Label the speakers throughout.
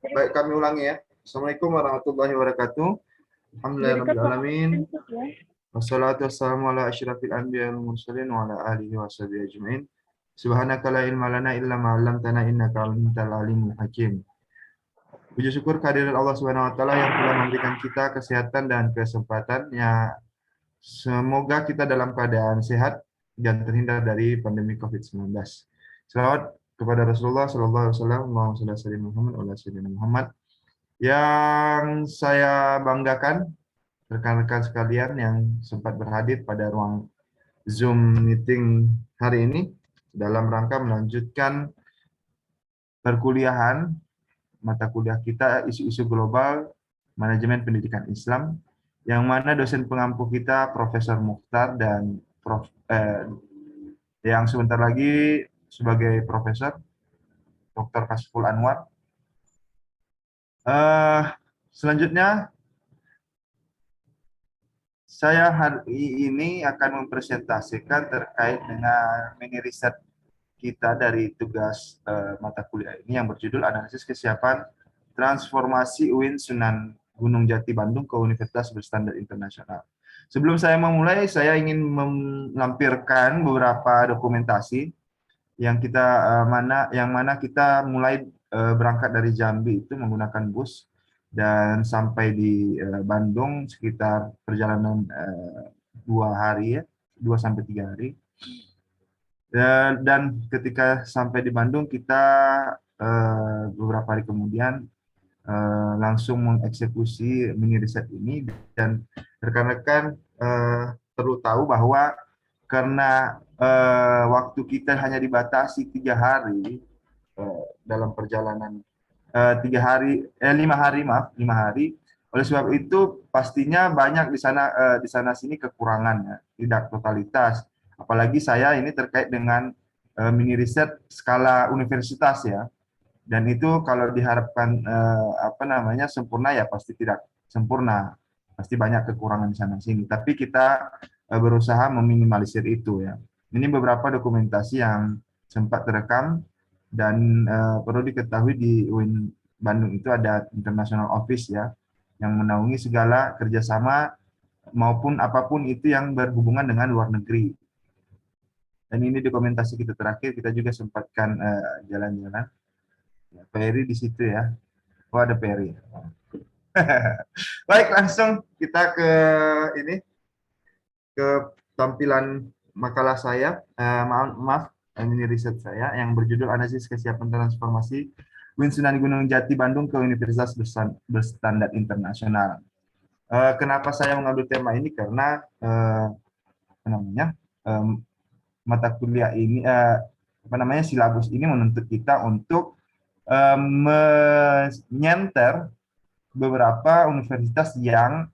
Speaker 1: Baik, kami ulangi ya. Assalamualaikum warahmatullahi wabarakatuh. Alhamdulillahirrahmanirrahim. Wassalatu wassalamu ala asyrafil anbiya wal mursalin wa ala alihi wa sahbihi ajma'in. Subhanaka la ilma lana illa ma 'allamtana innaka antal alimul hakim. Puji syukur kehadirat Allah Subhanahu wa taala yang telah memberikan kita kesehatan dan kesempatan. Ya, semoga kita dalam keadaan sehat dan terhindar dari pandemi COVID-19. Selawat kepada Rasulullah sallallahu alaihi wasallam, Allahumma shalli ala sayyidina Muhammad wa ala sayyidina Muhammad. Yang saya banggakan rekan-rekan sekalian yang sempat berhadir pada ruang Zoom meeting hari ini dalam rangka melanjutkan perkuliahan mata kuliah kita isu-isu global manajemen pendidikan Islam, yang mana dosen pengampu kita Profesor Mukhtar dan yang sebentar lagi sebagai Profesor Dr. Kasful Anwar. Selanjutnya saya hari ini akan mempresentasikan terkait dengan mini riset kita dari tugas mata kuliah ini yang berjudul Analisis Kesiapan Transformasi UIN Sunan Gunung Jati Bandung ke Universitas Berstandar Internasional. Sebelum saya memulai, saya ingin melampirkan beberapa dokumentasi yang mana kita mulai berangkat dari Jambi itu menggunakan bus dan sampai di Bandung sekitar perjalanan 2 sampai 3 hari. Dan ketika sampai di Bandung, kita beberapa hari kemudian langsung mengeksekusi mini riset ini, dan rekan-rekan perlu tahu bahwa karena waktu kita hanya dibatasi 3 hari dalam perjalanan 5 hari. Oleh sebab itu pastinya banyak di sana sini kekurangan, ya, tidak totalitas. Apalagi saya ini terkait dengan mini riset skala universitas, ya. Dan itu kalau diharapkan sempurna, ya pasti tidak sempurna. Pasti banyak kekurangan di sana sini. Tapi kita berusaha meminimalisir itu, ya. Ini beberapa dokumentasi yang sempat terekam, dan perlu diketahui di UIN Bandung itu ada International Office, ya, yang menaungi segala kerjasama maupun apapun itu yang berhubungan dengan luar negeri. Dan ini dokumentasi kita terakhir, kita juga sempatkan jalan-jalan. Peri di situ, ya. Oh, ada Peri. Baik, langsung kita ke tampilan makalah saya. Maaf, ini riset saya yang berjudul Analisis Kesiapan Transformasi UIN Sunan Gunung Jati Bandung ke Universitas Berstandar Internasional. Kenapa saya mengambil tema ini? Karena mata kuliah ini, silabus ini menuntut kita untuk menyenter beberapa universitas yang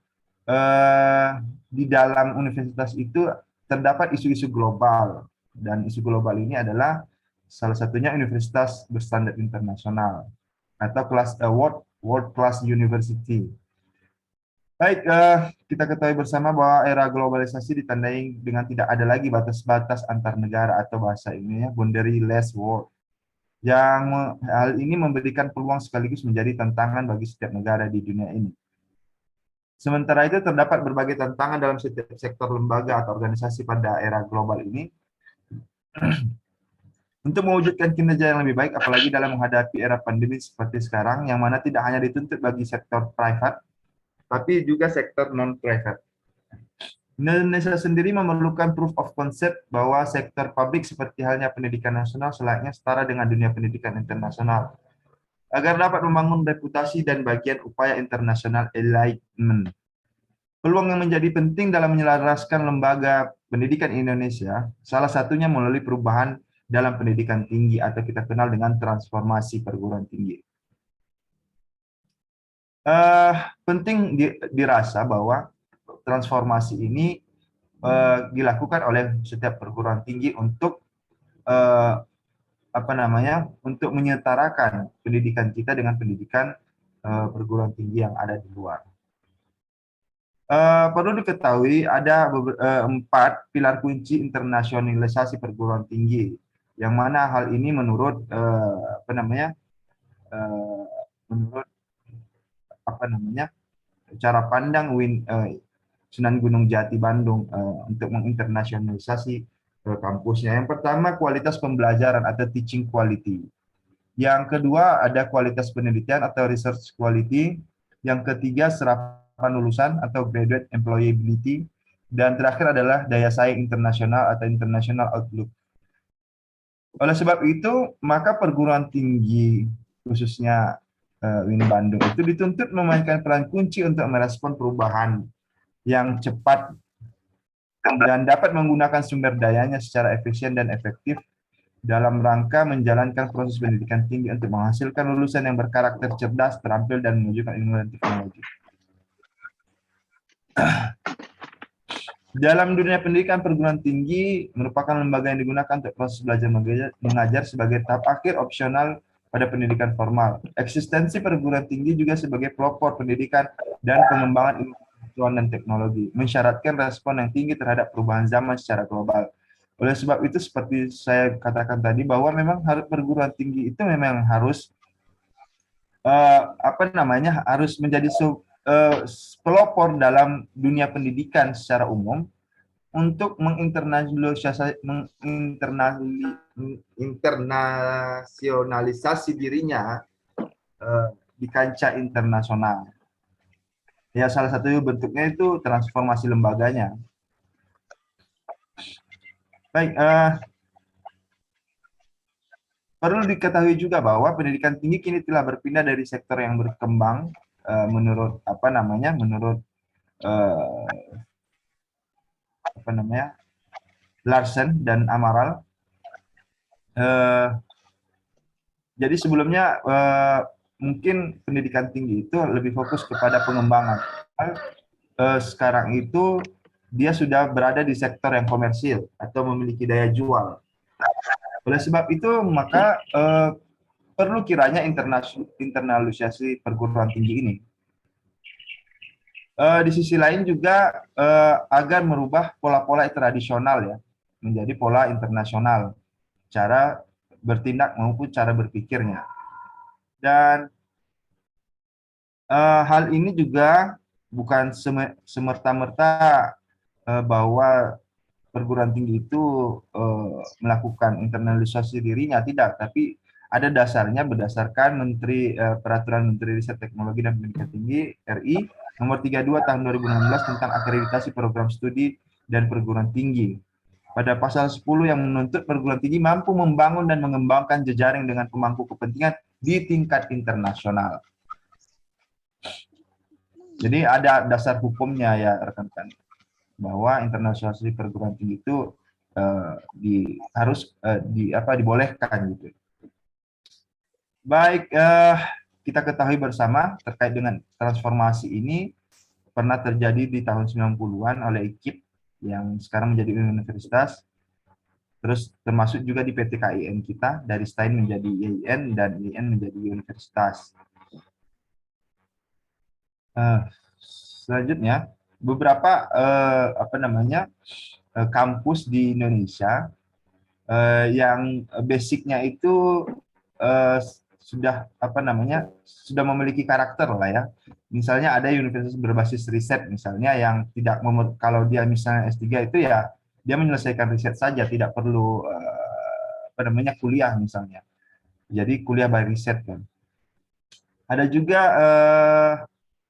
Speaker 1: di dalam universitas itu terdapat isu-isu global, dan isu global ini adalah salah satunya Universitas Berstandar Internasional atau kelas World Class University. Baik, kita ketahui bersama bahwa era globalisasi ditandai dengan tidak ada lagi batas-batas antar negara atau bahasa ini, ya, boundaryless world. Yang hal ini memberikan peluang sekaligus menjadi tantangan bagi setiap negara di dunia ini. Sementara itu terdapat berbagai tantangan dalam setiap sektor lembaga atau organisasi pada era global ini untuk mewujudkan kinerja yang lebih baik, apalagi dalam menghadapi era pandemi seperti sekarang, yang mana tidak hanya dituntut bagi sektor private, tapi juga sektor non-private. Indonesia sendiri memerlukan proof of concept bahwa sektor publik seperti halnya pendidikan nasional selayaknya setara dengan dunia pendidikan internasional, agar dapat membangun reputasi dan bagian upaya internasional alignment. Peluang yang menjadi penting dalam menyelaraskan lembaga pendidikan Indonesia, salah satunya melalui perubahan dalam pendidikan tinggi atau kita kenal dengan transformasi perguruan tinggi. Penting dirasa bahwa transformasi ini dilakukan oleh setiap perguruan tinggi untuk untuk menyetarakan pendidikan kita dengan pendidikan perguruan tinggi yang ada di luar. Perlu diketahui ada 4 pilar kunci internasionalisasi perguruan tinggi, yang mana hal ini menurut menurut apa namanya cara pandang Sunan Gunung Jati Bandung untuk menginternasionalisasi kampusnya. Yang pertama kualitas pembelajaran atau teaching quality. Yang kedua ada kualitas penelitian atau research quality. Yang ketiga serapan lulusan atau graduate employability. Dan terakhir adalah daya saing internasional atau international outlook. Oleh sebab itu, maka perguruan tinggi khususnya UIN Bandung itu dituntut memainkan peran kunci untuk merespon perubahan yang cepat dan dapat menggunakan sumber dayanya secara efisien dan efektif dalam rangka menjalankan proses pendidikan tinggi untuk menghasilkan lulusan yang berkarakter cerdas, terampil, dan menunjukkan ilmu dan teknologi. Dalam dunia pendidikan, perguruan tinggi merupakan lembaga yang digunakan untuk proses belajar mengajar sebagai tahap akhir opsional pada pendidikan formal. Eksistensi perguruan tinggi juga sebagai pelopor pendidikan dan pengembangan ilmu pengetahuan dan teknologi, mensyaratkan respon yang tinggi terhadap perubahan zaman secara global. Oleh sebab itu, seperti saya katakan tadi, bahwa memang perguruan tinggi itu memang harus harus menjadi pelopor dalam dunia pendidikan secara umum untuk menginternasionalisasi dirinya di kancah internasional. Ya, salah satu bentuknya itu transformasi lembaganya. Baik, perlu diketahui juga bahwa pendidikan tinggi kini telah berpindah dari sektor yang berkembang menurut Larsen dan Amaral. Jadi sebelumnya mungkin pendidikan tinggi itu lebih fokus kepada pengembangan. Sekarang itu dia sudah berada di sektor yang komersil atau memiliki daya jual. Oleh sebab itu maka perlu kiranya internalisasi perguruan tinggi ini. Di sisi lain juga agar merubah pola-pola tradisional ya menjadi pola internasional, cara bertindak maupun cara berpikirnya. Dan hal ini juga bukan semerta-merta bahwa perguruan tinggi itu melakukan internalisasi dirinya, tidak, tapi ada dasarnya berdasarkan Peraturan Menteri Riset Teknologi dan Pendidikan Tinggi RI Nomor 32 Tahun 2016 tentang akreditasi program studi dan perguruan tinggi. Pada pasal 10 yang menuntut perguruan tinggi mampu membangun dan mengembangkan jejaring dengan pemangku kepentingan di tingkat internasional. Jadi ada dasar hukumnya ya rekan-rekan, bahwa internasionalisasi perguruan tinggi itu dibolehkan gitu. Baik, kita ketahui bersama terkait dengan transformasi ini pernah terjadi di tahun 90-an oleh IKIP yang sekarang menjadi universitas. Terus termasuk juga di PT KIN kita, dari STAIN menjadi IAIN dan IAIN menjadi universitas. Selanjutnya, beberapa kampus di Indonesia yang basicnya itu sudah memiliki karakter lah ya. Misalnya ada universitas berbasis riset misalnya yang tidak kalau dia misalnya S3 itu ya dia menyelesaikan riset saja, tidak perlu kuliah misalnya. Jadi kuliah by riset kan. Ada juga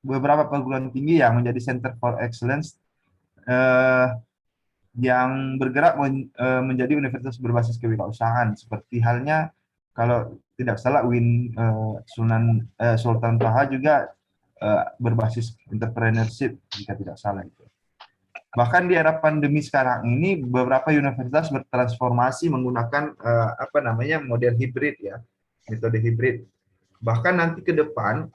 Speaker 1: beberapa perguruan tinggi yang menjadi Center for Excellence yang bergerak menjadi universitas berbasis kewirausahaan, seperti halnya kalau tidak salah UIN Sultan Toha juga berbasis entrepreneurship jika tidak salah itu. Bahkan di era pandemi sekarang ini beberapa universitas bertransformasi menggunakan model hibrid ya, metode hibrid. Bahkan nanti ke depan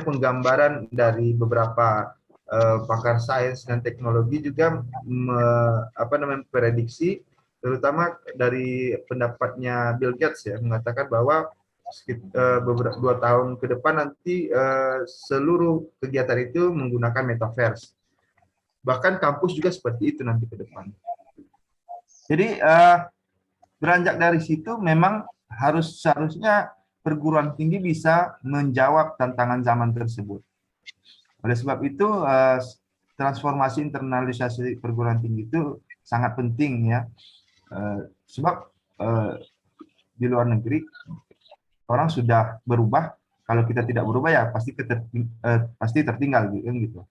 Speaker 1: penggambaran dari beberapa pakar sains dan teknologi juga memprediksi, terutama dari pendapatnya Bill Gates ya, mengatakan bahwa beberapa 2 tahun ke depan nanti seluruh kegiatan itu menggunakan metaverse. Bahkan kampus juga seperti itu nanti ke depan. Jadi beranjak dari situ memang seharusnya perguruan tinggi bisa menjawab tantangan zaman tersebut. Oleh sebab itu, transformasi internalisasi perguruan tinggi itu sangat penting ya. Sebab di luar negeri orang sudah berubah, kalau kita tidak berubah ya pasti tertinggal gitu.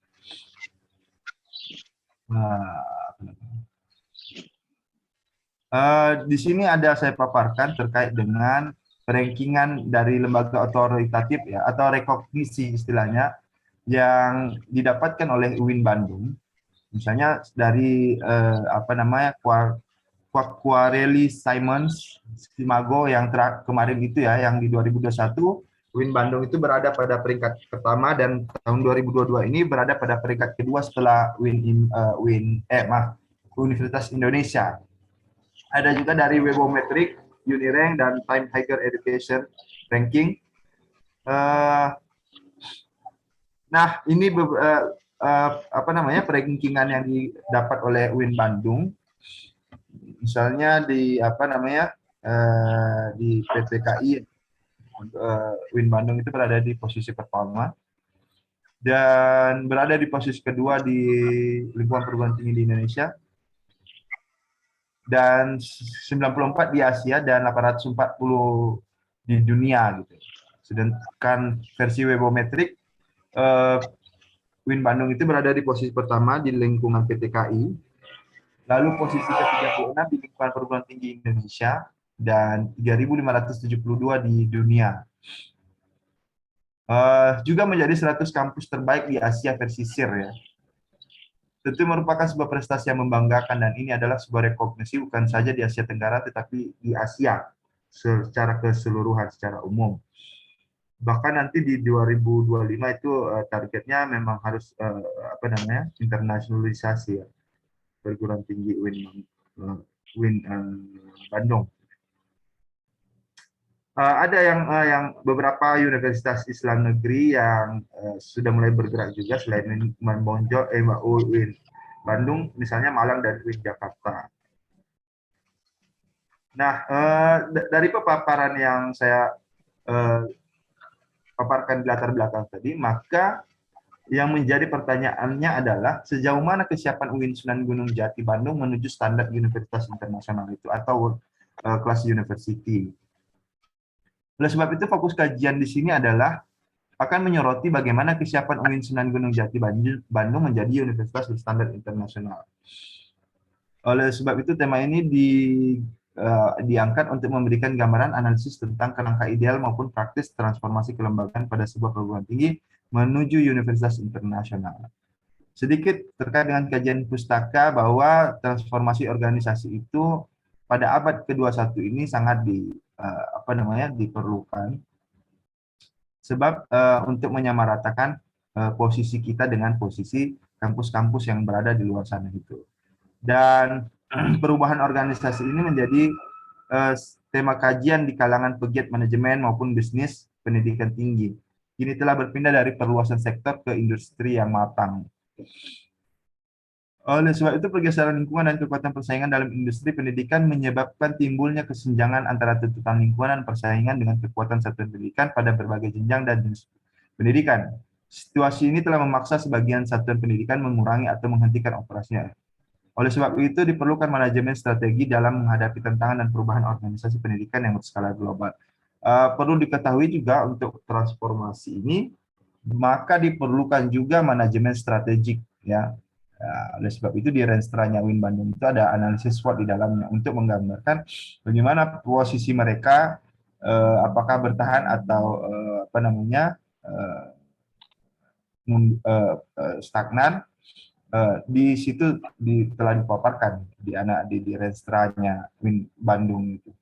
Speaker 1: Di sini ada saya paparkan terkait dengan rankingan dari lembaga otoritatif ya, atau rekognisi istilahnya yang didapatkan oleh UIN Bandung. Misalnya dari Quacquarelli Simons Simago yang kemarin itu ya, yang di 2021 UIN Bandung itu berada pada peringkat pertama, dan tahun 2022 ini berada pada peringkat kedua setelah Universitas Indonesia. Ada juga dari Webometric, Unirank, dan Time Higher Education Ranking. Nah, ini perankingan yang didapat oleh UIN Bandung. Misalnya di di PPKI, UIN Bandung itu berada di posisi pertama dan berada di posisi kedua di lingkungan perguruan tinggi di Indonesia, dan 94 di Asia dan 840 di dunia gitu. Sedangkan versi Webometric, UIN Bandung itu berada di posisi pertama di lingkungan PTKI, lalu posisi ke-36 di lingkungan perguruan tinggi Indonesia, dan 3.572 di dunia. Juga menjadi 100 kampus terbaik di Asia versi SIR ya. Tentu merupakan sebuah prestasi yang membanggakan, dan ini adalah sebuah rekognisi bukan saja di Asia Tenggara tetapi di Asia secara keseluruhan, secara umum. Bahkan nanti di 2025 itu targetnya memang harus internasionalisasi ya, perguruan tinggi UIN Bandung. Ada yang beberapa universitas Islam negeri yang sudah mulai bergerak juga selain UIN Bandung, misalnya Malang dan UIN Jakarta. Nah, dari paparan yang saya paparkan di latar belakang tadi, maka yang menjadi pertanyaannya adalah sejauh mana kesiapan UIN Sunan Gunung Jati Bandung menuju standar universitas internasional itu, atau kelas university. Oleh sebab itu, fokus kajian di sini adalah akan menyoroti bagaimana kesiapan UIN Sunan Gunung Jati Bandung menjadi universitas berstandar internasional. Oleh sebab itu, tema ini diangkat untuk memberikan gambaran analisis tentang kerangka ideal maupun praktis transformasi kelembagaan pada sebuah perguruan tinggi menuju universitas internasional. Sedikit terkait dengan kajian pustaka bahwa transformasi organisasi itu pada abad ke-21 ini sangat diperlukan, sebab untuk menyamaratakan posisi kita dengan posisi kampus-kampus yang berada di luar sana itu. Dan perubahan organisasi ini menjadi tema kajian di kalangan pegiat manajemen maupun bisnis pendidikan tinggi. Kini telah berpindah dari perluasan sektor ke industri yang matang. Oleh sebab itu, pergeseran lingkungan dan kekuatan persaingan dalam industri pendidikan menyebabkan timbulnya kesenjangan antara tuntutan lingkungan dan persaingan dengan kekuatan satuan pendidikan pada berbagai jenjang dan jenis pendidikan. Situasi ini telah memaksa sebagian satuan pendidikan mengurangi atau menghentikan operasinya. Oleh sebab itu, diperlukan manajemen strategi dalam menghadapi tantangan dan perubahan organisasi pendidikan yang berskala global. Perlu diketahui juga untuk transformasi ini, maka diperlukan juga manajemen strategik ya. Oleh sebab itu di Renstranya UIN Bandung itu ada analisis SWOT di dalamnya untuk menggambarkan bagaimana posisi mereka, apakah bertahan atau stagnan. Di situ telah dipaparkan di Renstranya UIN Bandung itu.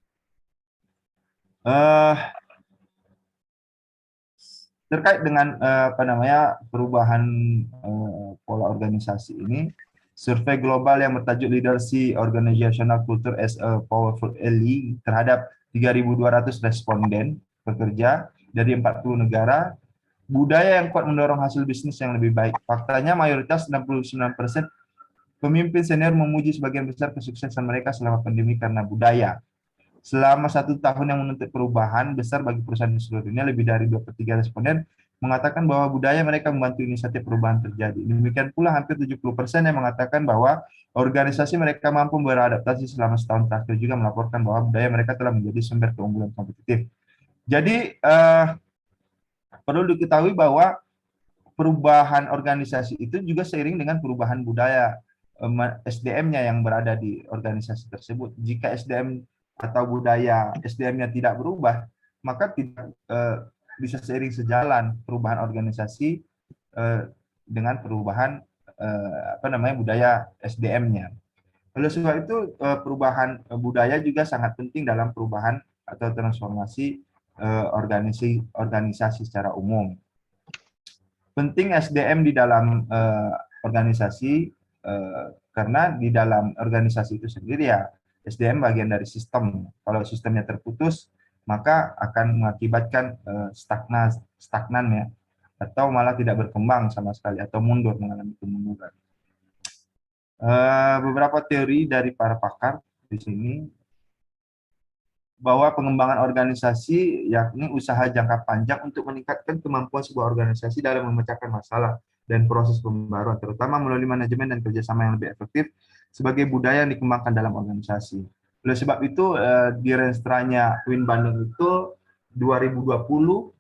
Speaker 1: Terkait dengan perubahan pola organisasi ini, survei global yang bertajuk Leadership Organizational Culture as a Powerful Ally terhadap 3.200 responden pekerja dari 40 negara, budaya yang kuat mendorong hasil bisnis yang lebih baik. Faktanya mayoritas 69% pemimpin senior memuji sebagian besar kesuksesan mereka selama pandemi karena budaya. selama 1 tahun yang menuntut perubahan besar bagi perusahaan di seluruh dunia, lebih dari 2/3 responden mengatakan bahwa budaya mereka membantu inisiatif perubahan terjadi. Demikian pula hampir 70% yang mengatakan bahwa organisasi mereka mampu beradaptasi selama setahun terakhir, juga melaporkan bahwa budaya mereka telah menjadi sumber keunggulan kompetitif. Jadi perlu diketahui bahwa perubahan organisasi itu juga seiring dengan perubahan budaya SDM-nya yang berada di organisasi tersebut. Jika SDM atau budaya SDM-nya tidak berubah, maka tidak bisa seiring sejalan perubahan organisasi dengan perubahan budaya SDM-nya. Oleh sebab itu, perubahan budaya juga sangat penting dalam perubahan atau transformasi organisasi secara umum. Penting SDM di dalam organisasi, karena di dalam organisasi itu sendiri ya SDM bagian dari sistem. Kalau sistemnya terputus, maka akan mengakibatkan stagnan ya, atau malah tidak berkembang sama sekali atau mundur, mengalami kemunduran. Beberapa teori dari para pakar di sini bahwa pengembangan organisasi yakni usaha jangka panjang untuk meningkatkan kemampuan sebuah organisasi dalam memecahkan masalah dan proses pembaruan, terutama melalui manajemen dan kerjasama yang lebih efektif sebagai budaya yang dikembangkan dalam organisasi. Oleh sebab itu, di Renstranya Win Bandung itu 2020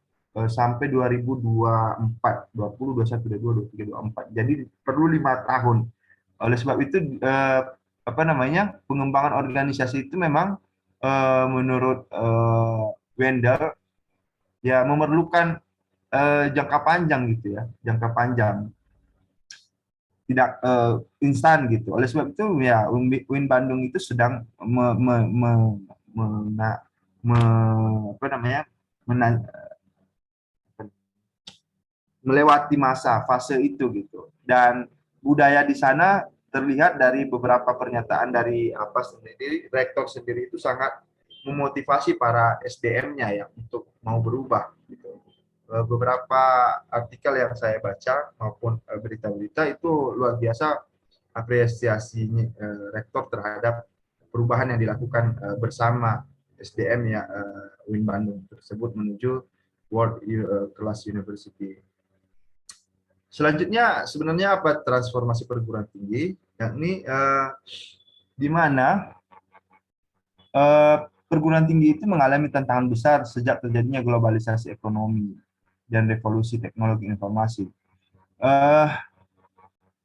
Speaker 1: sampai 2024, 20, 21, 22, 23, 24. Jadi perlu 5 tahun. Oleh sebab itu, pengembangan organisasi itu memang menurut Wendell ya memerlukan jangka panjang gitu ya, jangka panjang, tidak instan gitu. Oleh sebab itu ya Win Bandung itu sedang melewati masa fase itu gitu. Dan budaya di sana terlihat dari beberapa pernyataan dari rektor sendiri itu sangat memotivasi para SDM-nya ya untuk mau berubah gitu. Beberapa artikel yang saya baca maupun berita-berita itu luar biasa apresiasinya rektor terhadap perubahan yang dilakukan bersama SDM ya Win Bandung tersebut menuju World Class University. Selanjutnya sebenarnya apa transformasi perguruan tinggi, yakni di mana perguruan tinggi itu mengalami tantangan besar sejak terjadinya globalisasi ekonomi dan revolusi teknologi informasi.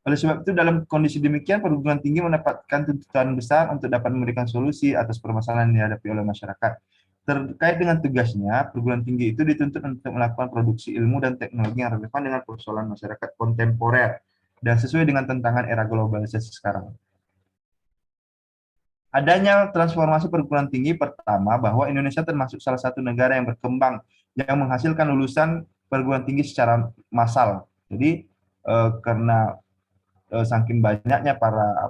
Speaker 1: Oleh sebab itu, dalam kondisi demikian, perguruan tinggi mendapatkan tuntutan besar untuk dapat memberikan solusi atas permasalahan yang dihadapi oleh masyarakat. Terkait dengan tugasnya, perguruan tinggi itu dituntut untuk melakukan produksi ilmu dan teknologi yang relevan dengan persoalan masyarakat kontemporer dan sesuai dengan tantangan era globalisasi sekarang. Adanya transformasi perguruan tinggi, pertama, bahwa Indonesia termasuk salah satu negara yang berkembang yang menghasilkan lulusan perguruan tinggi secara massal. Jadi karena saking banyaknya para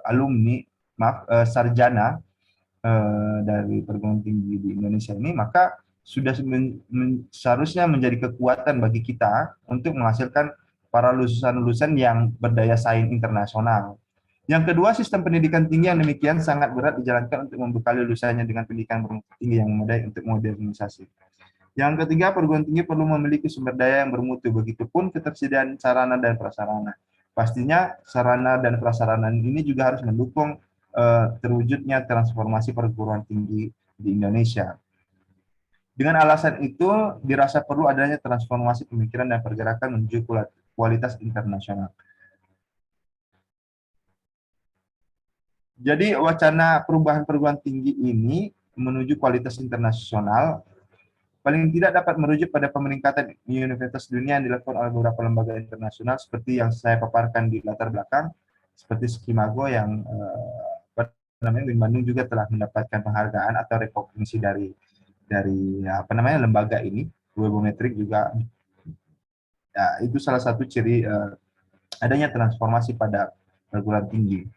Speaker 1: alumni, sarjana dari perguruan tinggi di Indonesia ini, maka sudah seharusnya menjadi kekuatan bagi kita untuk menghasilkan para lulusan-lulusan yang berdaya saing internasional. Yang kedua, sistem pendidikan tinggi yang demikian sangat berat dijalankan untuk membekali lulusannya dengan pendidikan tinggi yang memadai untuk modernisasi. Yang ketiga, perguruan tinggi perlu memiliki sumber daya yang bermutu, begitupun ketersediaan sarana dan prasarana. Pastinya sarana dan prasarana ini juga harus mendukung terwujudnya transformasi perguruan tinggi di Indonesia. Dengan alasan itu, dirasa perlu adanya transformasi pemikiran dan pergerakan menuju kualitas internasional. Jadi wacana perubahan perguruan tinggi ini menuju kualitas internasional paling tidak dapat merujuk pada peningkatan universitas dunia yang dilakukan oleh beberapa lembaga internasional seperti yang saya paparkan di latar belakang, seperti Skimago yang Win Bandung juga telah mendapatkan penghargaan atau rekognisi dari lembaga ini. Webometrik juga ya, itu salah satu ciri adanya transformasi pada perguruan tinggi.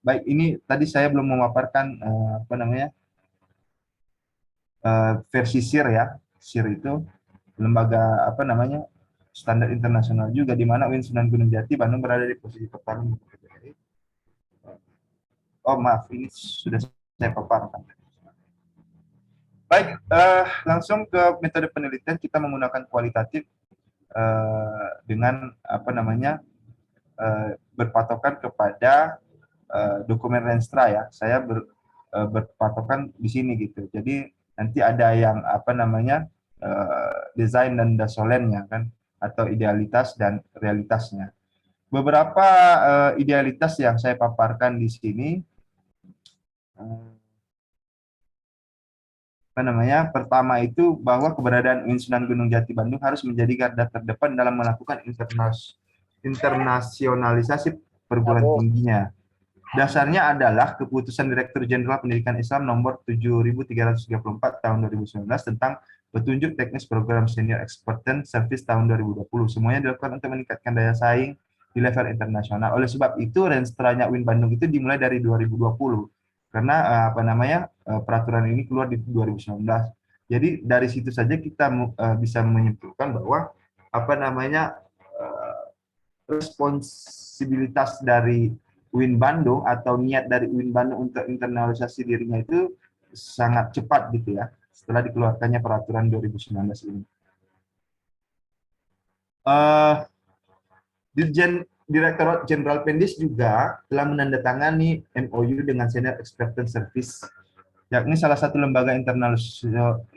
Speaker 1: Baik, ini tadi saya belum memaparkan versi SIR ya. SIR itu lembaga standar internasional juga, di mana UIN Sunan Gunung Jati Bandung berada di posisi pertama. Oh maaf, ini sudah saya paparkan. Baik, langsung ke metode penelitian. Kita menggunakan kualitatif dengan apa namanya berpatokan kepada dokumen Renstra ya. Saya berpatokan di sini gitu. Jadi nanti ada yang apa namanya desain dan dasolennya kan, atau idealitas dan realitasnya. Beberapa idealitas yang saya paparkan di sini, apa namanya, pertama itu bahwa keberadaan UIN Sunan Gunung Jati Bandung harus menjadi garda terdepan dalam melakukan internasionalisasi perguruan tingginya. Dasarnya adalah Keputusan Direktur Jenderal Pendidikan Islam nomor 7334 tahun 2019 tentang petunjuk teknis program senior expertise service tahun 2020. Semuanya dilakukan untuk meningkatkan daya saing di level internasional. Oleh sebab itu, renstranya UIN Bandung itu dimulai dari 2020. Karena apa namanya peraturan ini keluar di 2019. Jadi dari situ saja kita bisa menyimpulkan bahwa apa namanya responsibilitas dari UIN Bandung atau niat dari UIN Bandung untuk internalisasi dirinya itu sangat cepat gitu ya, setelah dikeluarkannya peraturan 2019 ini. Dirjen Direktorat Jenderal Pendis juga telah menandatangani MOU dengan Senior Expertise Service, yakni salah satu lembaga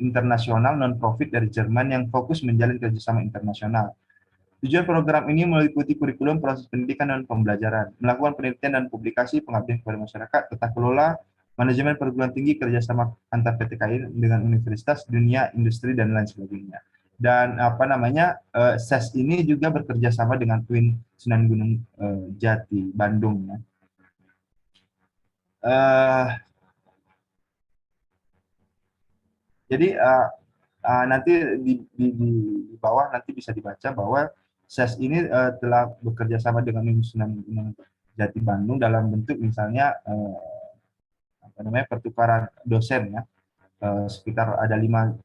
Speaker 1: internasional non-profit dari Jerman yang fokus menjalin kerjasama internasional. Tujuan program ini meliputi kurikulum, proses pendidikan dan pembelajaran, melakukan penelitian dan publikasi, pengabdian kepada masyarakat, tata kelola, manajemen perguruan tinggi, kerjasama antar PTKI dengan universitas, dunia, industri, dan lain sebagainya. Dan apa namanya, SES ini juga bekerja sama dengan UIN Sunan Gunung Jati Bandung. Ya. Jadi nanti di bawah nanti bisa dibaca bahwa SES ini telah bekerja sama dengan Sunan Gunung Jati Bandung dalam bentuk misalnya apa namanya pertukaran dosen ya, sekitar ada 5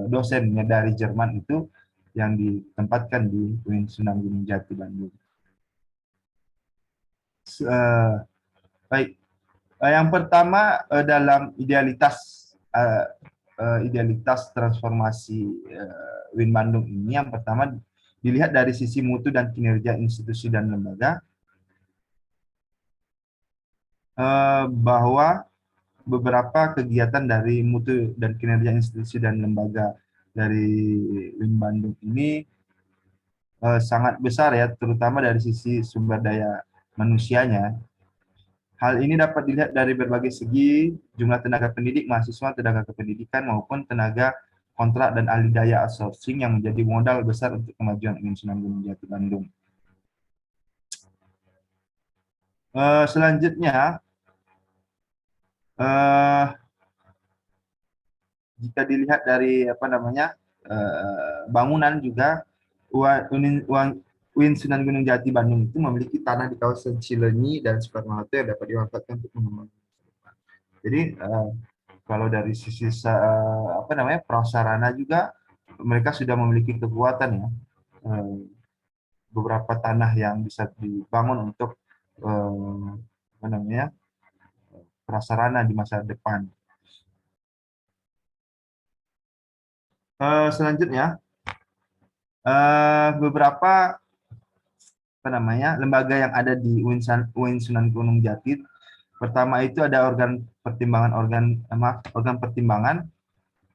Speaker 1: dosennya dari Jerman itu yang ditempatkan di UIN Sunan Gunung Jati Bandung. Baik, yang pertama dalam idealitas transformasi UIN Bandung ini, yang pertama dilihat dari sisi mutu dan kinerja institusi dan lembaga, bahwa beberapa kegiatan dari mutu dan kinerja institusi dan lembaga dari UIN Bandung ini sangat besar ya, terutama dari sisi sumber daya manusianya. Hal ini dapat dilihat dari berbagai segi, jumlah tenaga pendidik, mahasiswa, tenaga kependidikan, maupun tenaga kontrak dan ahli daya outsourcing yang menjadi modal besar untuk kemajuan UIN Sunan Gunung Jati Bandung. Selanjutnya, jika dilihat dari apa namanya bangunan juga, UIN Sunan Gunung Jati Bandung itu memiliki tanah di kawasan Cileunyi dan Soekarno-Hatta yang dapat dimanfaatkan untuk mengembangkan. Jadi kalau dari sisi apa namanya prasarana juga mereka sudah memiliki kekuatan ya, beberapa tanah yang bisa dibangun untuk apa namanya prasarana di masa depan. Selanjutnya beberapa apa namanya lembaga yang ada di UIN Sunan Gunung Jati. Pertama itu ada organ pertimbangan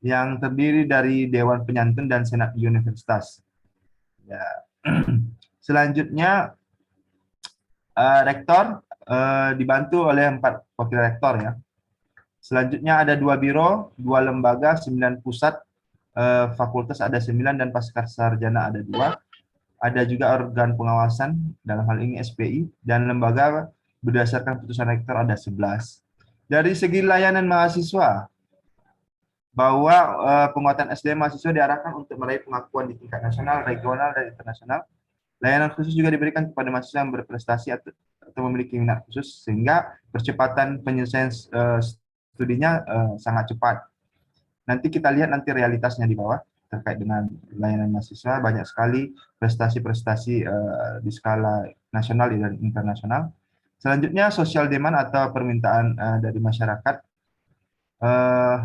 Speaker 1: yang terdiri dari Dewan Penyantun dan Senat Universitas. Ya. Selanjutnya rektor dibantu oleh 4 wakil rektor ya. Selanjutnya ada 2 biro, 2 lembaga, 9 pusat, fakultas ada 9 dan pasca sarjana ada 2. Ada juga organ pengawasan, dalam hal ini SPI, dan lembaga berdasarkan putusan rektor ada 11. Dari segi layanan mahasiswa, bahwa penguatan SDM mahasiswa diarahkan untuk meraih pengakuan di tingkat nasional, regional, dan internasional. Layanan khusus juga diberikan kepada mahasiswa yang berprestasi atau memiliki minat khusus, sehingga percepatan penyelesaian studinya sangat cepat. Nanti kita lihat nanti realitasnya di bawah terkait dengan layanan mahasiswa, banyak sekali prestasi-prestasi di skala nasional dan internasional. Selanjutnya social demand atau permintaan dari masyarakat. Eh,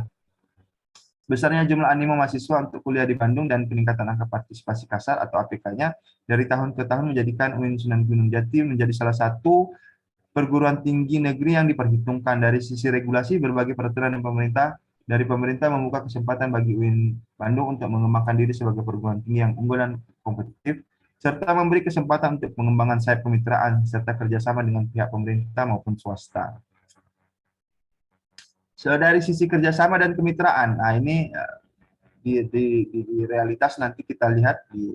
Speaker 1: Besarnya jumlah animo mahasiswa untuk kuliah di Bandung dan peningkatan angka partisipasi kasar atau APK-nya dari tahun ke tahun menjadikan UIN Sunan Gunung Jati menjadi salah satu perguruan tinggi negeri yang diperhitungkan. Dari sisi regulasi, berbagai peraturan dari pemerintah membuka kesempatan bagi UIN Bandung untuk mengembangkan diri sebagai perguruan tinggi yang unggul dan kompetitif, serta memberi kesempatan untuk pengembangan sayap kemitraan serta kerjasama dengan pihak pemerintah maupun swasta. So, dari sisi kerjasama dan kemitraan, nah ini di realitas nanti kita lihat di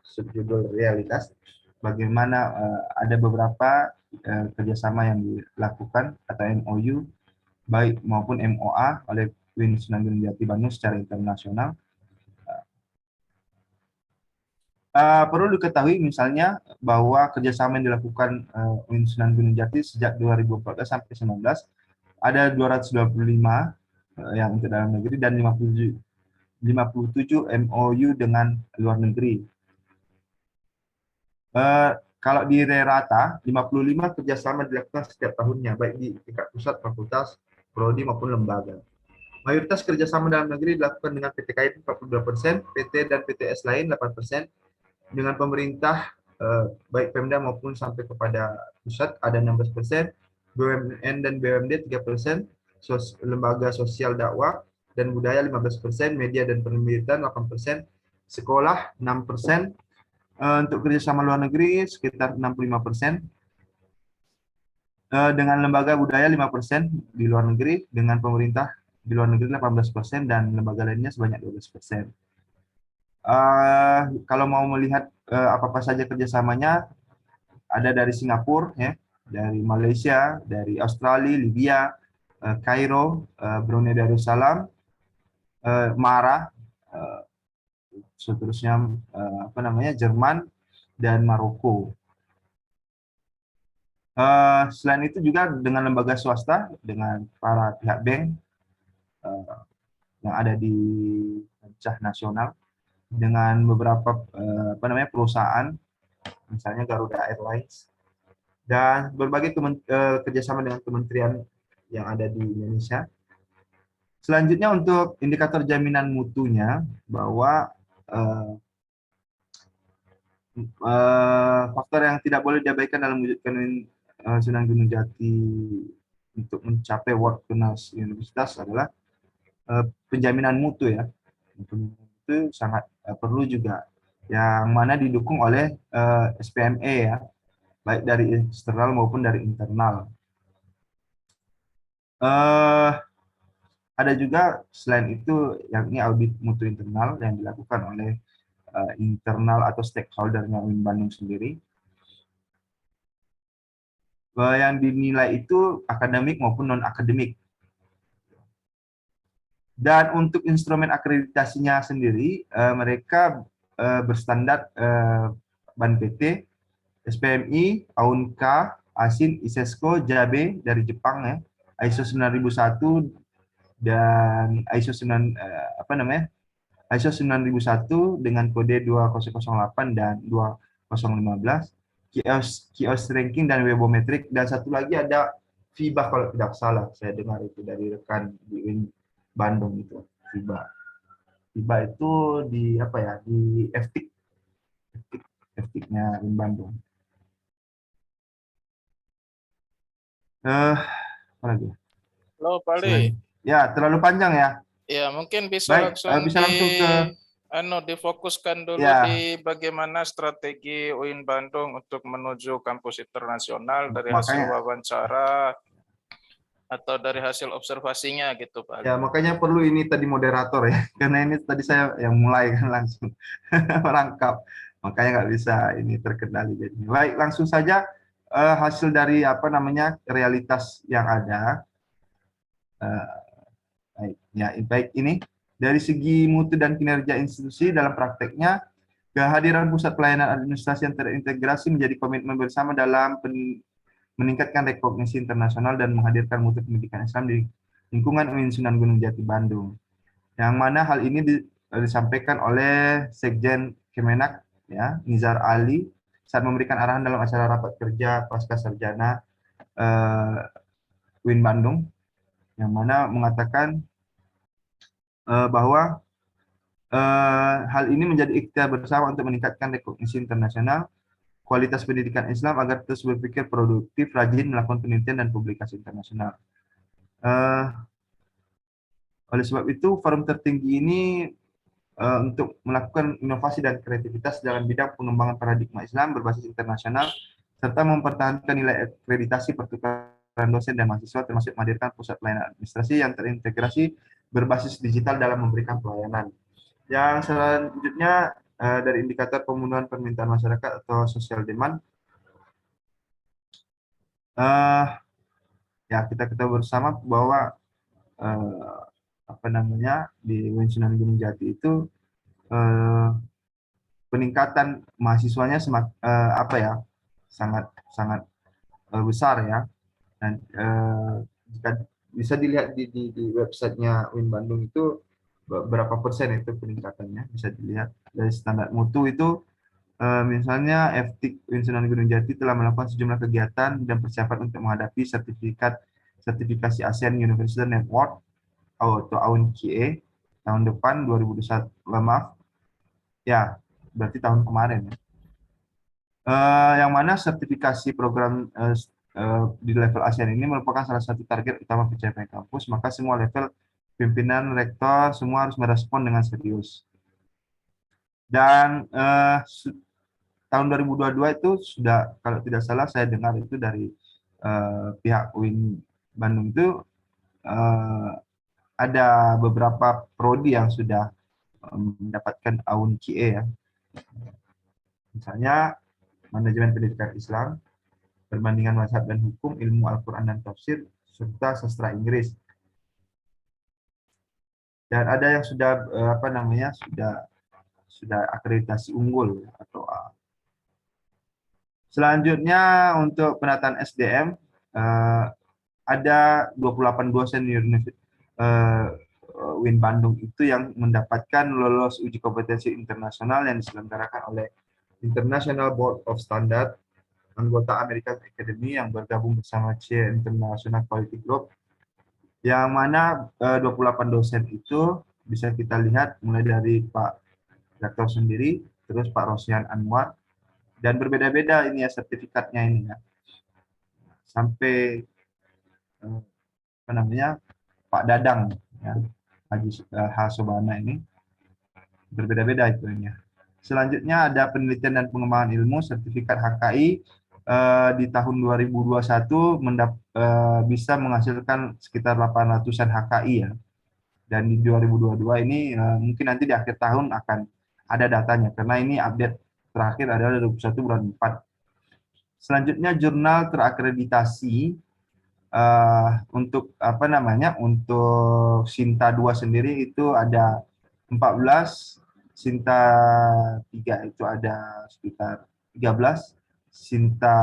Speaker 1: subjudul realitas bagaimana ada beberapa kerjasama yang dilakukan atau MOU baik maupun MOA oleh UIN Sunan Gunung Jati Bandung secara internasional. Perlu diketahui misalnya bahwa kerjasama yang dilakukan UIN Sunan Gunung Jati sejak 2014 sampai 2019 ada 225 yang untuk dalam negeri dan 57 MOU dengan luar negeri. Kalau di Rerata, 55 kerjasama dilakukan setiap tahunnya, baik di tingkat pusat, fakultas, prodi maupun lembaga. Mayoritas kerjasama dalam negeri dilakukan dengan PT KAI 42%, PT dan PTS lain 8%, dengan pemerintah baik Pemda maupun sampai kepada pusat ada 16%, BUMN dan BUMD 3%, lembaga sosial dakwah dan budaya 15%, media dan penerbitan 8%, sekolah 6%, untuk kerjasama luar negeri sekitar 65%, dengan lembaga budaya 5% di luar negeri, dengan pemerintah di luar negeri 18%, dan lembaga lainnya sebanyak 12%. Kalau mau melihat apa-apa saja kerjasamanya, ada dari Singapura, ya, dari Malaysia, dari Australia, Libya, Kairo, Brunei Darussalam, Mara, seterusnya Jerman dan Maroko. Selain itu juga dengan lembaga swasta, dengan para pihak bank yang ada di kancah nasional, dengan beberapa perusahaan, misalnya Garuda Airlines, dan berbagai kerjasama dengan kementerian yang ada di Indonesia. Selanjutnya untuk indikator jaminan mutunya, bahwa faktor yang tidak boleh diabaikan dalam mewujudkan Sunan Gunung Jati untuk mencapai World Class Universitas adalah penjaminan mutu, ya. Itu sangat perlu juga, yang mana didukung oleh SPME, ya, baik dari eksternal maupun dari internal. Ada juga selain itu yakni audit mutu internal yang dilakukan oleh internal atau stakeholder-nya UIN Bandung sendiri. Yang dinilai itu akademik maupun non-akademik. Dan untuk instrumen akreditasinya sendiri, mereka berstandar BAN PT, SPMI, AUNKA, ASIN, ISESCO, JABE dari Jepang, ya, ISO 9001 dan ISO 9001 dengan kode 2008 dan 2015, kios ranking dan webometrik, dan satu lagi ada FIBA kalau tidak salah, saya dengar itu dari rekan di UIN Bandung itu, FIBA. FIBA itu di FTIK-nya UIN Bandung. Apa lagi?
Speaker 2: Halo, Pak Ali.
Speaker 1: Ya, terlalu panjang, ya.
Speaker 2: Ya, mungkin bisa
Speaker 1: Baik,
Speaker 2: langsung
Speaker 1: bisa langsung ke
Speaker 2: difokuskan dulu
Speaker 1: ya.
Speaker 2: di bagaimana strategi UIN Bandung untuk menuju kampus internasional dari hasil
Speaker 1: Makanya,
Speaker 2: wawancara atau dari hasil observasinya gitu, Pak Ali.
Speaker 1: ya, makanya perlu ini tadi moderator, ya, karena ini tadi saya yang mulai kan langsung merangkap, makanya nggak bisa ini terkendali. Jadi baik, langsung saja hasil dari realitas yang ada. Baik ini dari segi mutu dan kinerja institusi dalam prakteknya, kehadiran pusat pelayanan administrasi yang terintegrasi menjadi komitmen bersama dalam meningkatkan rekognisi internasional dan menghadirkan mutu pendidikan Islam di lingkungan UIN Sunan Gunung Jati Bandung. Yang mana hal ini disampaikan oleh Sekjen Kemenak, ya, Nizar Ali, saat memberikan arahan dalam acara rapat kerja pasca sarjana eh, UIN Bandung, yang mana mengatakan bahwa hal ini menjadi ikhtiar bersama untuk meningkatkan rekognisi internasional kualitas pendidikan Islam agar terus berpikir produktif, rajin melakukan penelitian dan publikasi internasional. Eh, oleh sebab itu, forum tertinggi ini untuk melakukan inovasi dan kreativitas dalam bidang pengembangan paradigma Islam berbasis internasional, serta mempertahankan nilai akreditasi pertukaran dosen dan mahasiswa, termasuk menghadirkan pusat pelayanan administrasi yang terintegrasi berbasis digital dalam memberikan pelayanan. Yang selanjutnya dari indikator pemenuhan permintaan masyarakat atau social demand, ya kita ketahui bersama bahwa apa namanya di UIN Sunan Gunung Jati itu eh, peningkatan mahasiswanya apa ya sangat sangat besar ya, dan jika bisa dilihat di websitenya UIN Bandung itu berapa persen itu peningkatannya bisa dilihat dari standar mutu itu. Misalnya FTIK UIN Sunan Gunung Jati telah melakukan sejumlah kegiatan dan persiapan untuk menghadapi sertifikasi ASEAN University Network atau AUN-QA tahun depan 2021, maaf ya, berarti tahun kemarin ya. Yang mana sertifikasi program di level ASEAN ini merupakan salah satu target utama pencapaian kampus, maka semua level pimpinan, rektor, semua harus merespon dengan serius. Dan tahun 2022 itu sudah, kalau tidak salah saya dengar itu dari pihak UIN Bandung itu ada beberapa prodi yang sudah mendapatkan AUN QA ya. Misalnya manajemen pendidikan Islam, perbandingan mazhab dan hukum, ilmu Al-Quran dan tafsir, serta sastra Inggris. Dan ada yang sudah apa namanya sudah akreditasi unggul atau A. Selanjutnya untuk penataan SDM ada 28 dosen UIN Bandung itu yang mendapatkan lolos uji kompetensi internasional yang diselenggarakan oleh International Board of Standard, anggota American Academy yang bergabung bersama C International Quality Group, yang mana 28 dosen itu bisa kita lihat mulai dari Pak Rektor sendiri, terus Pak Rosyan Anwar, dan berbeda-beda ini ya sertifikatnya ini ya, sampai apa namanya Pak Dadang ya, Haji H. Sobana ini berbeda-beda itu ya. Selanjutnya ada penelitian dan pengembangan ilmu sertifikat HKI di tahun 2021 bisa menghasilkan sekitar 800-an HKI ya. Dan di 2022 ini mungkin nanti di akhir tahun akan ada datanya karena ini update terakhir adalah 21 bulan 4. Selanjutnya jurnal terakreditasi untuk apa namanya untuk Sinta 2 sendiri itu ada 14, Sinta 3 itu ada sekitar 13, Sinta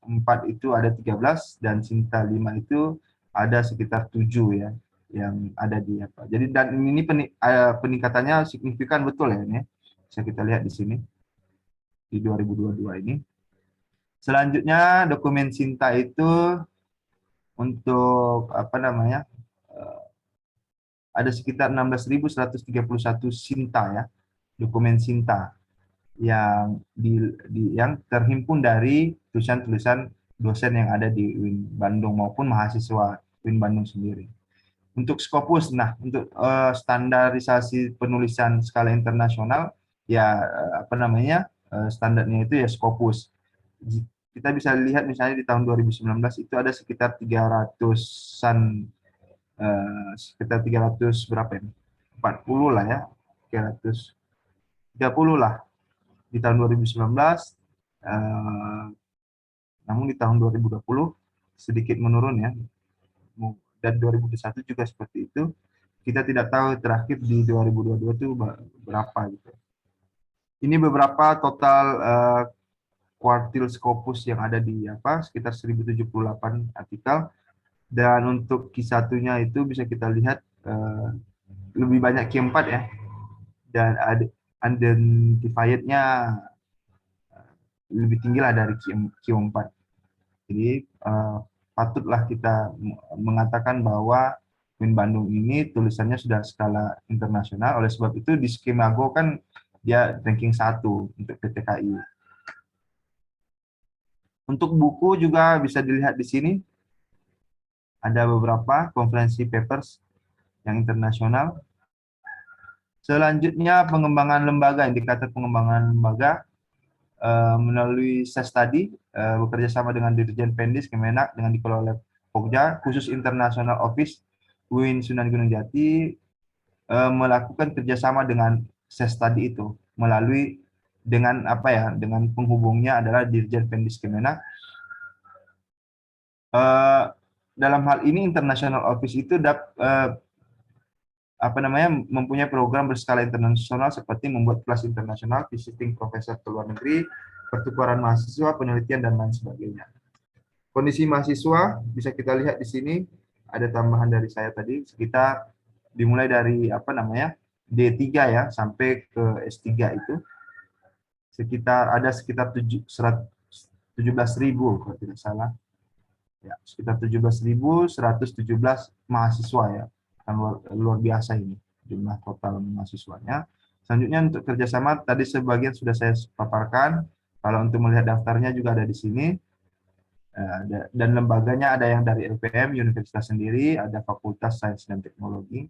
Speaker 1: 4 itu ada 13, dan Sinta 5 itu ada sekitar 7 ya yang ada di apa. Jadi dan ini peningkatannya signifikan betul ya ini. Bisa kita lihat di sini di 2022 ini. Selanjutnya dokumen Sinta itu untuk apa namanya ada sekitar 16.131 Sinta ya, dokumen Sinta yang yang terhimpun dari tulisan-tulisan dosen yang ada di UIN Bandung maupun mahasiswa UIN Bandung sendiri. Untuk Scopus, nah untuk standarisasi penulisan skala internasional ya apa namanya standarnya itu ya Scopus. Kita bisa lihat misalnya di tahun 2019 itu ada sekitar 300-an sekitar 300 berapa ini? 40 lah ya. 330 lah di tahun 2019. Namun di tahun 2020 sedikit menurun ya. Dan 2021 juga seperti itu. Kita tidak tahu terakhir di 2022 itu berapa gitu. Ini beberapa total kuartil Scopus yang ada di apa sekitar 1078 artikel, dan untuk Q1-nya itu bisa kita lihat lebih banyak Q4 ya, dan unidentified-nya lebih tinggi lah dari Q4. Jadi patutlah kita mengatakan bahwa UIN Bandung ini tulisannya sudah skala internasional. Oleh sebab itu di Skimago kan dia ranking 1 untuk PTKI. Untuk buku juga bisa dilihat di sini. Ada beberapa konferensi papers yang internasional. Selanjutnya pengembangan lembaga, indikator pengembangan lembaga melalui SES tadi, bekerja sama dengan Dirjen Pendis Kemenak dengan dikelola oleh Pokja, khusus International Office UIN Sunan Gunung Jati melakukan kerjasama dengan SES tadi itu melalui dengan apa ya, dengan penghubungnya adalah Dirjen Pendis Kemenak. Dalam hal ini International Office itu mempunyai program berskala internasional seperti membuat kelas internasional, visiting profesor ke luar negeri, pertukaran mahasiswa, penelitian dan lain sebagainya. Kondisi mahasiswa bisa kita lihat di sini, ada tambahan dari saya tadi sekitar dimulai dari D3 ya sampai ke S3 itu sekitar 17.000 kalau tidak salah. Ya, sekitar 17.117 mahasiswa ya. Luar biasa ini jumlah total mahasiswanya. Selanjutnya untuk kerjasama tadi sebagian sudah saya paparkan. Kalau untuk melihat daftarnya juga ada di sini. Dan lembaganya ada yang dari LPM, universitas sendiri, ada Fakultas Sains dan Teknologi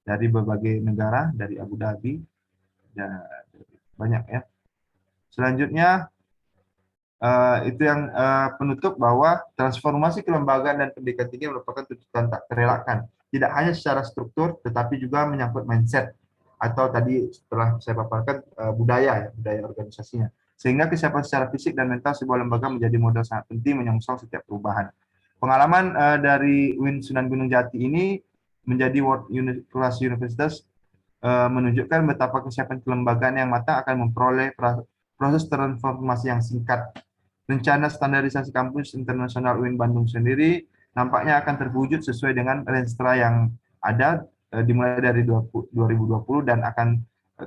Speaker 1: dari berbagai negara, dari Abu Dhabi, dan banyak ya. Selanjutnya itu yang penutup bahwa transformasi kelembagaan dan pendidikan tinggi merupakan tuntutan tak terelakkan. Tidak hanya secara struktur, tetapi juga menyangkut mindset atau tadi setelah saya paparkan budaya organisasinya. Sehingga kesiapan secara fisik dan mental sebuah lembaga menjadi modal sangat penting menyongsong setiap perubahan. Pengalaman dari UIN Sunan Gunung Jati ini menjadi World Class Universitas menunjukkan betapa kesiapan kelembagaan yang matang akan memperoleh proses transformasi yang singkat. Rencana standarisasi kampus internasional UIN Bandung sendiri nampaknya akan terwujud sesuai dengan renstra yang ada dimulai dari 2020 dan akan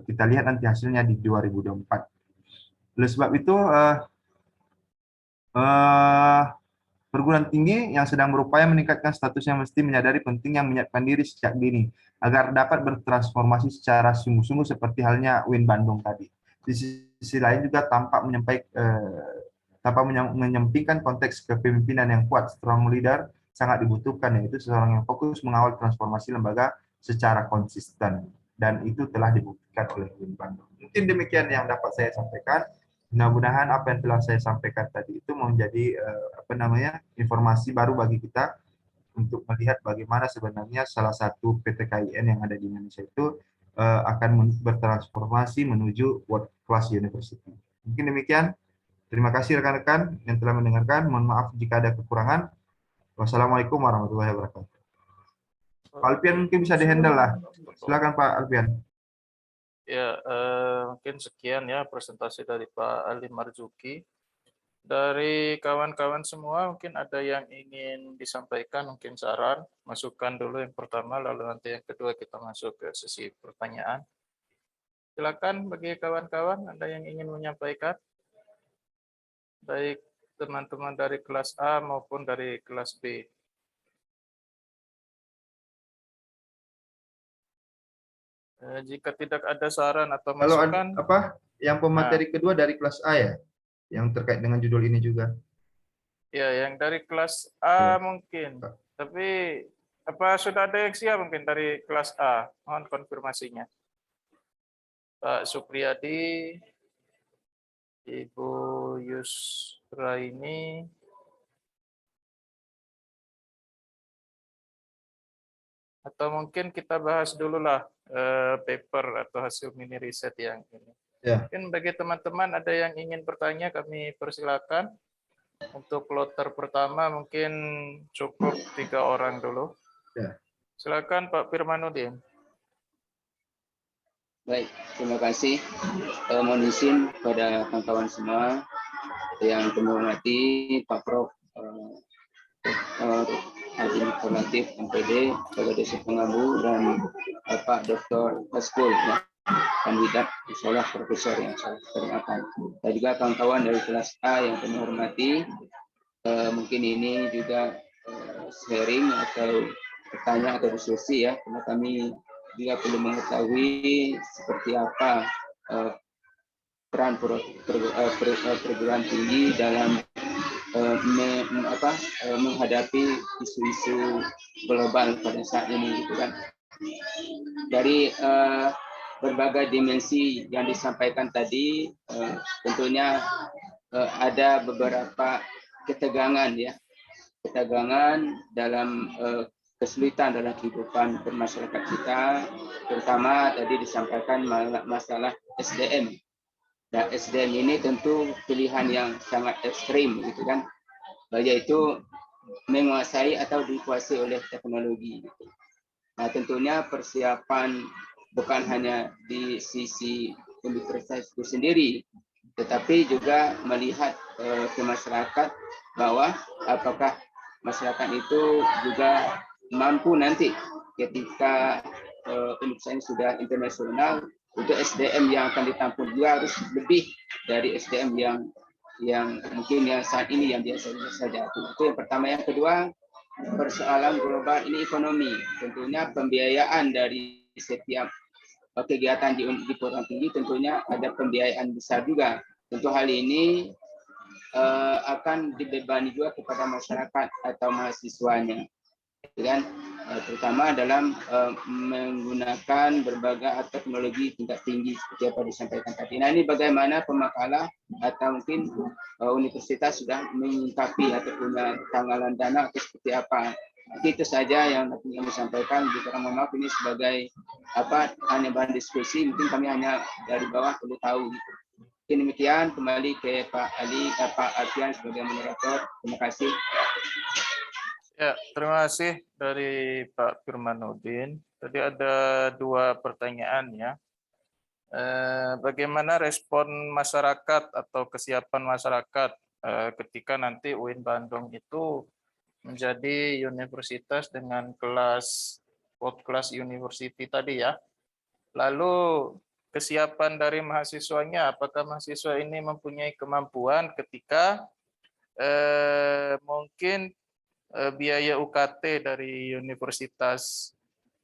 Speaker 1: kita lihat nanti hasilnya di 2024. Oleh sebab itu, perguruan tinggi yang sedang berupaya meningkatkan statusnya mesti menyadari pentingnya menyiapkan diri sejak dini agar dapat bertransformasi secara sungguh-sungguh seperti halnya UIN Bandung tadi. Di sisi lain juga tanpa menyampingkan konteks kepemimpinan yang kuat, strong leader sangat dibutuhkan, yaitu seseorang yang fokus mengawal transformasi lembaga secara konsisten, dan itu telah dibuktikan oleh UIN Bandung. Mungkin demikian yang dapat saya sampaikan. Mudah-mudahan apa yang telah saya sampaikan tadi itu menjadi informasi baru bagi kita untuk melihat bagaimana sebenarnya salah satu PTKIN yang ada di Indonesia itu akan bertransformasi menuju World Class University. Mungkin demikian. Terima kasih rekan-rekan yang telah mendengarkan. Mohon maaf jika ada kekurangan. Wassalamualaikum warahmatullahi wabarakatuh. Pak Alfian mungkin bisa dihandle lah. Silakan Pak Alfian.
Speaker 2: Ya, mungkin sekian ya presentasi dari Pak Ali Marzuki. Dari kawan-kawan semua mungkin ada yang ingin disampaikan, mungkin saran, masukan dulu yang pertama, lalu nanti yang kedua kita masuk ke sesi pertanyaan. Silakan bagi kawan-kawan, ada yang ingin menyampaikan, baik teman-teman dari kelas A maupun dari kelas B. Jika tidak ada saran atau masukan,
Speaker 1: yang pemateri kedua dari kelas A ya, yang terkait dengan judul ini juga.
Speaker 2: Ya, yang dari kelas A mungkin. Tapi apa sudah ada yang siap mungkin dari kelas A? Mohon konfirmasinya. Pak Supriyadi, Ibu Yusraini, atau mungkin kita bahas dulu lah paper atau hasil mini riset yang ini.
Speaker 1: Ya.
Speaker 2: Mungkin bagi teman-teman ada yang ingin bertanya, kami persilakan. Untuk kloter pertama mungkin cukup 3 orang dulu.
Speaker 1: Ya.
Speaker 2: Silakan Pak Firmanuddin.
Speaker 3: Baik, terima kasih. Mohon izin kepada kawan-kawan semua yang kami hormati, Pak Prof. Administratif MPD, Bapak Dosen Pengabu, dan Pak Dr. Haskul, kandidat insyaallah profesor yang saya perkenalkan. Dan juga kawan-kawan dari kelas A yang kami hormati, mungkin ini juga sharing atau bertanya atau diskusi ya, karena kami juga perlu mengetahui seperti apa peran perguruan tinggi dalam menghadapi isu-isu global pada saat ini, gitu kan. Dari berbagai dimensi yang disampaikan tadi, tentunya ada beberapa ketegangan ya, ketegangan dalam kesulitan dalam kehidupan bermasyarakat kita, terutama tadi disampaikan masalah SDM. Dan SDM ini tentu pilihan yang sangat ekstrim, gitu kan, yaitu menguasai atau dikuasai oleh teknologi. Nah, tentunya persiapan bukan hanya di sisi universitas itu sendiri, tetapi juga melihat ke masyarakat bahwa apakah masyarakat itu juga mampu nanti ketika universitas ini sudah internasional, untuk SDM yang akan ditampung juga harus lebih dari SDM yang mungkin yang saat ini yang biasa saja. Itu yang pertama. Yang kedua, persoalan global ini ekonomi. Tentunya pembiayaan dari setiap kegiatan di perguruan tinggi tentunya ada pembiayaan besar juga. Tentu hal ini akan dibebani juga kepada masyarakat atau mahasiswanya, dan terutama dalam menggunakan berbagai teknologi tingkat tinggi seperti apa disampaikan tadi. Nah, ini bagaimana pemakalah atau mungkin universitas sudah menyikapi atau punya tanggalan dana atau seperti apa. Itu saja yang kami sampaikan. Jika mohon maaf ini sebagai hanya bahan diskusi, mungkin kami hanya dari bawah perlu tahu. Mungkin demikian, kembali ke Pak Ali, Pak Alfian sebagai moderator. Terima kasih.
Speaker 2: Ya, terima kasih dari Pak Firmanuddin. Tadi ada 2 pertanyaan ya. Bagaimana respon masyarakat atau kesiapan masyarakat ketika nanti UIN Bandung itu menjadi universitas dengan kelas world class university tadi ya. Lalu kesiapan dari mahasiswanya, apakah mahasiswa ini mempunyai kemampuan ketika mungkin biaya UKT dari universitas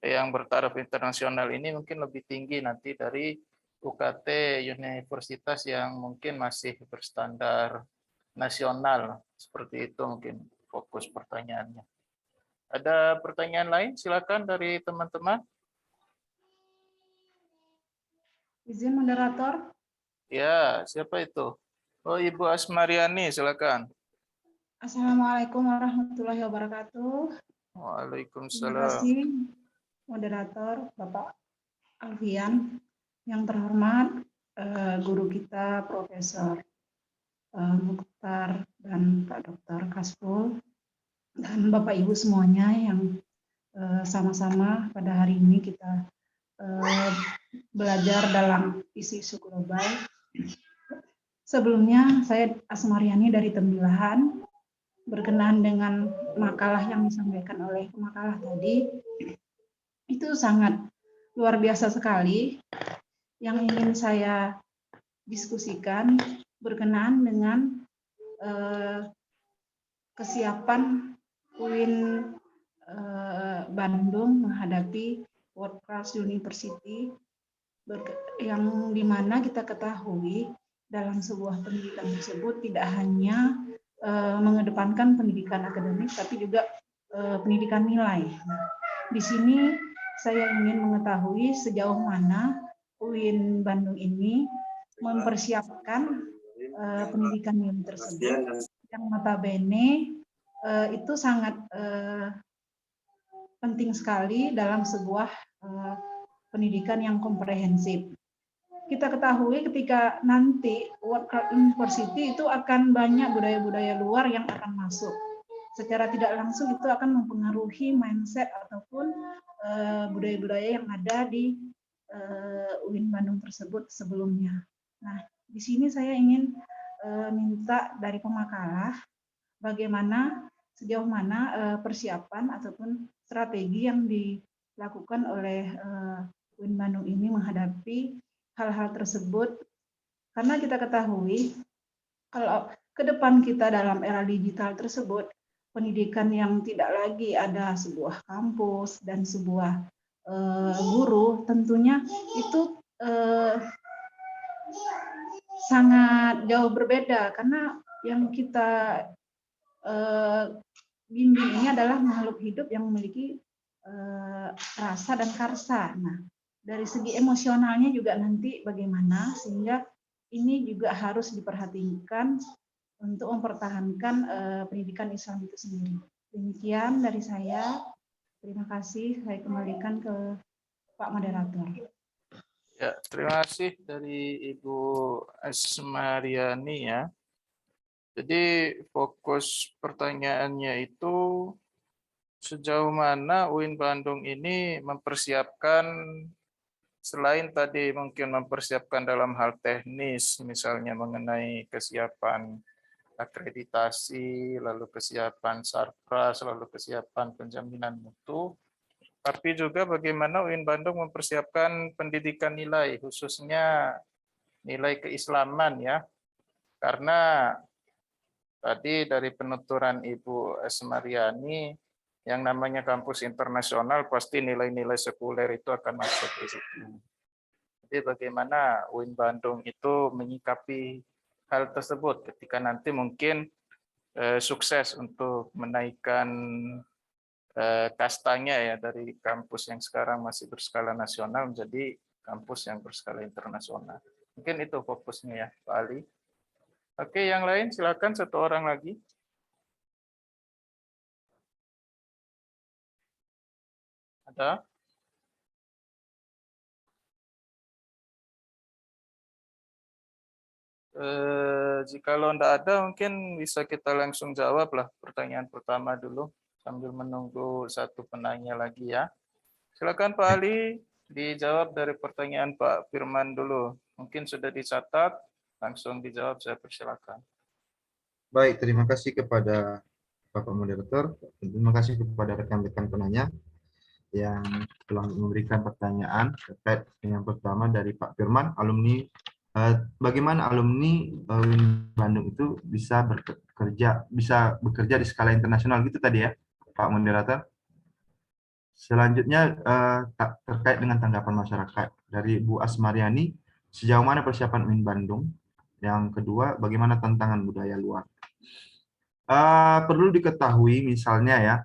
Speaker 2: yang bertaraf internasional ini mungkin lebih tinggi nanti dari UKT universitas yang mungkin masih berstandar nasional. Seperti itu mungkin fokus pertanyaannya. Ada pertanyaan lain? Silakan dari teman-teman.
Speaker 4: Izin moderator.
Speaker 2: Ya, siapa itu? Oh, Ibu Asmariani, silakan.
Speaker 4: Assalamualaikum warahmatullahi wabarakatuh. Terima
Speaker 2: Waalaikumsalam.
Speaker 4: kasih moderator Bapak Alfian. Yang terhormat guru kita Profesor Mukhtar dan Pak Dr. Kasful dan Bapak Ibu semuanya yang sama-sama pada hari ini kita belajar dalam isu-isu global. Sebelumnya saya Asmariani dari Tembilahan, berkenaan dengan makalah yang disampaikan oleh pemakalah tadi, itu sangat luar biasa sekali. Yang ingin saya diskusikan berkenaan dengan kesiapan UIN Bandung menghadapi World Class University, yang dimana kita ketahui dalam sebuah pendidikan tersebut tidak hanya mengedepankan pendidikan akademik, tapi juga pendidikan nilai. Di sini saya ingin mengetahui sejauh mana UIN Bandung ini mempersiapkan pendidikan nilai tersebut, yang notabene itu sangat penting sekali dalam sebuah pendidikan yang komprehensif. Kita ketahui ketika nanti World Class University itu akan banyak budaya-budaya luar yang akan masuk. Secara tidak langsung itu akan mempengaruhi mindset ataupun budaya-budaya yang ada di UIN Bandung tersebut sebelumnya. Nah, di sini saya ingin minta dari pemakalah bagaimana sejauh mana persiapan ataupun strategi yang dilakukan oleh UIN Bandung ini menghadapi hal-hal tersebut, karena kita ketahui kalau ke depan kita dalam era digital tersebut pendidikan yang tidak lagi ada sebuah kampus dan sebuah guru, tentunya itu sangat jauh berbeda, karena yang kita bimbing ini adalah makhluk hidup yang memiliki rasa dan karsa. Nah, dari segi emosionalnya juga nanti bagaimana, sehingga ini juga harus diperhatikan untuk mempertahankan pendidikan Islam itu sendiri. Demikian dari saya. Terima kasih. Saya kembalikan ke Pak Moderator.
Speaker 2: Ya, terima kasih dari Ibu Asmariani ya. Jadi fokus pertanyaannya itu sejauh mana UIN Bandung ini mempersiapkan, selain tadi mungkin mempersiapkan dalam hal teknis, misalnya mengenai kesiapan akreditasi, lalu kesiapan sarpras, lalu kesiapan penjaminan mutu, tapi juga bagaimana UIN Bandung mempersiapkan pendidikan nilai, khususnya nilai keislaman ya. Karena tadi dari penuturan Ibu Asmariani, yang namanya kampus internasional pasti nilai-nilai sekuler itu akan masuk di situ. Jadi bagaimana UIN Bandung itu menyikapi hal tersebut ketika nanti mungkin sukses untuk menaikkan kastanya ya dari kampus yang sekarang masih berskala nasional menjadi kampus yang berskala internasional. Mungkin itu fokusnya ya, Pak Ali. Oke, yang lain silakan, satu orang lagi. Ada? Jikalau tidak ada, mungkin bisa kita langsung jawab lah pertanyaan pertama dulu sambil menunggu satu penanya lagi ya. Silakan Pak Ali, dijawab dari pertanyaan Pak Firman dulu. Mungkin sudah dicatat, langsung dijawab, saya persilakan.
Speaker 1: Baik, terima kasih kepada Bapak Moderator. Terima kasih kepada rekan-rekan penanya yang telah memberikan pertanyaan terkait yang pertama dari Pak Firman, alumni. Bagaimana alumni UIN Bandung itu bisa bekerja di skala internasional gitu tadi ya, Pak Moderator. Selanjutnya terkait dengan tanggapan masyarakat dari Bu Asmariani, sejauh mana persiapan UIN Bandung? Yang kedua, bagaimana tantangan budaya luar? Perlu diketahui misalnya ya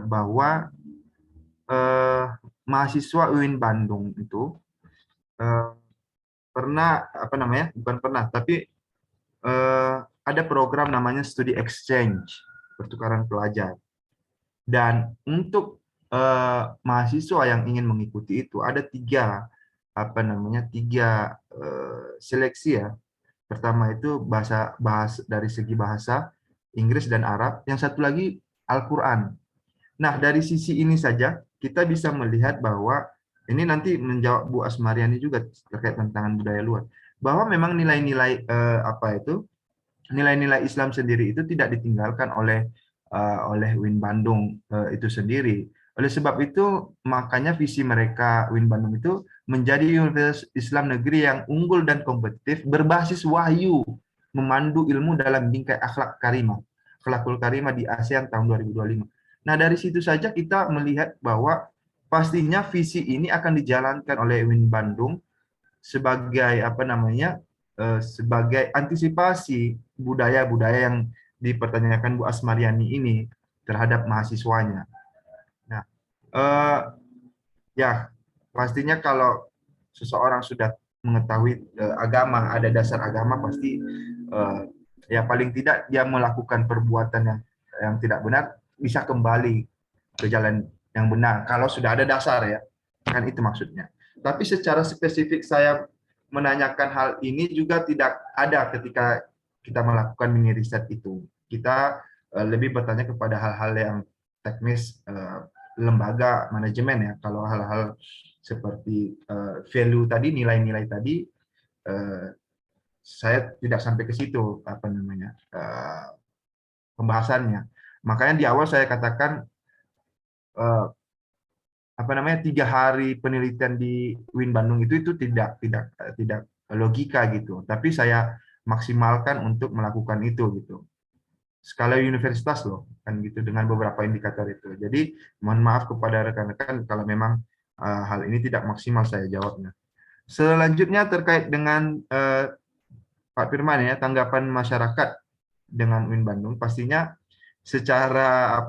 Speaker 1: bahwa mahasiswa UIN Bandung itu pernah bukan pernah, tapi ada program namanya studi exchange, pertukaran pelajar. Dan untuk mahasiswa yang ingin mengikuti itu ada tiga seleksi ya. Pertama itu bahasa dari segi bahasa Inggris dan Arab, yang satu lagi Al-Qur'an. Nah, dari sisi ini saja kita bisa melihat bahwa ini nanti menjawab Bu Asmariani juga terkait tantangan budaya luar, bahwa memang nilai-nilai nilai-nilai Islam sendiri itu tidak ditinggalkan oleh UIN Bandung itu sendiri. Oleh sebab itu, makanya visi mereka UIN Bandung itu menjadi Universitas Islam Negeri yang unggul dan kompetitif, berbasis wahyu, memandu ilmu dalam bingkai akhlakul karimah di ASEAN tahun 2025. Nah, dari situ saja kita melihat bahwa pastinya visi ini akan dijalankan oleh UIN Bandung sebagai sebagai antisipasi budaya-budaya yang dipertanyakan Bu Asmariani ini terhadap mahasiswanya. Nah, ya pastinya kalau seseorang sudah mengetahui agama, ada dasar agama, pasti ya paling tidak dia melakukan perbuatan yang tidak benar bisa kembali ke jalan yang benar kalau sudah ada dasar ya, kan itu maksudnya. Tapi secara spesifik saya menanyakan hal ini juga tidak ada ketika kita melakukan mini riset itu. Kita lebih bertanya kepada hal-hal yang teknis lembaga manajemen ya. Kalau hal-hal seperti value tadi, nilai-nilai tadi, saya tidak sampai ke situ pembahasannya. Makanya di awal saya katakan 3 hari penelitian di UIN Bandung itu tidak logika gitu. Tapi saya maksimalkan untuk melakukan itu gitu. skala universitas loh, kan gitu, dengan beberapa indikator itu. Jadi mohon maaf kepada rekan-rekan kalau memang hal ini tidak maksimal saya jawabnya. Selanjutnya terkait dengan Pak Firman ya, tanggapan masyarakat dengan UIN Bandung, pastinya secara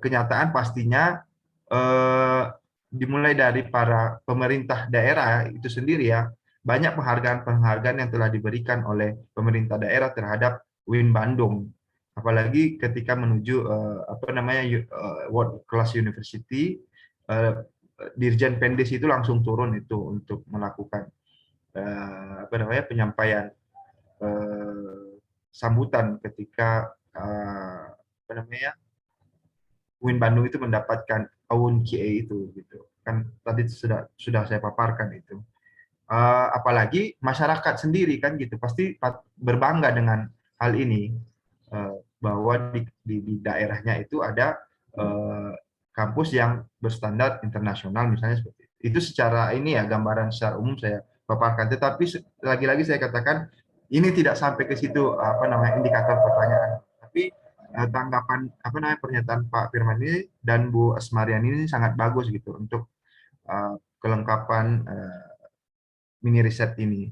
Speaker 1: kenyataan pastinya dimulai dari para pemerintah daerah itu sendiri ya, banyak penghargaan-penghargaan yang telah diberikan oleh pemerintah daerah terhadap UIN Bandung, apalagi ketika menuju World Class University. Dirjen Pendes itu langsung turun itu untuk melakukan penyampaian sambutan ketika UIN Bandung itu mendapatkan Awun QA itu gitu kan, tadi sudah saya paparkan itu. Apalagi masyarakat sendiri kan gitu pasti berbangga dengan hal ini, bahwa di daerahnya itu ada kampus yang berstandar internasional misalnya, seperti itu. Itu secara ini ya, gambaran secara umum saya paparkan. Tetapi lagi-lagi saya katakan ini tidak sampai ke situ indikator pertanyaan. Tapi tanggapan pernyataan Pak Firman ini dan Bu Asmariani ini sangat bagus gitu untuk kelengkapan mini riset ini.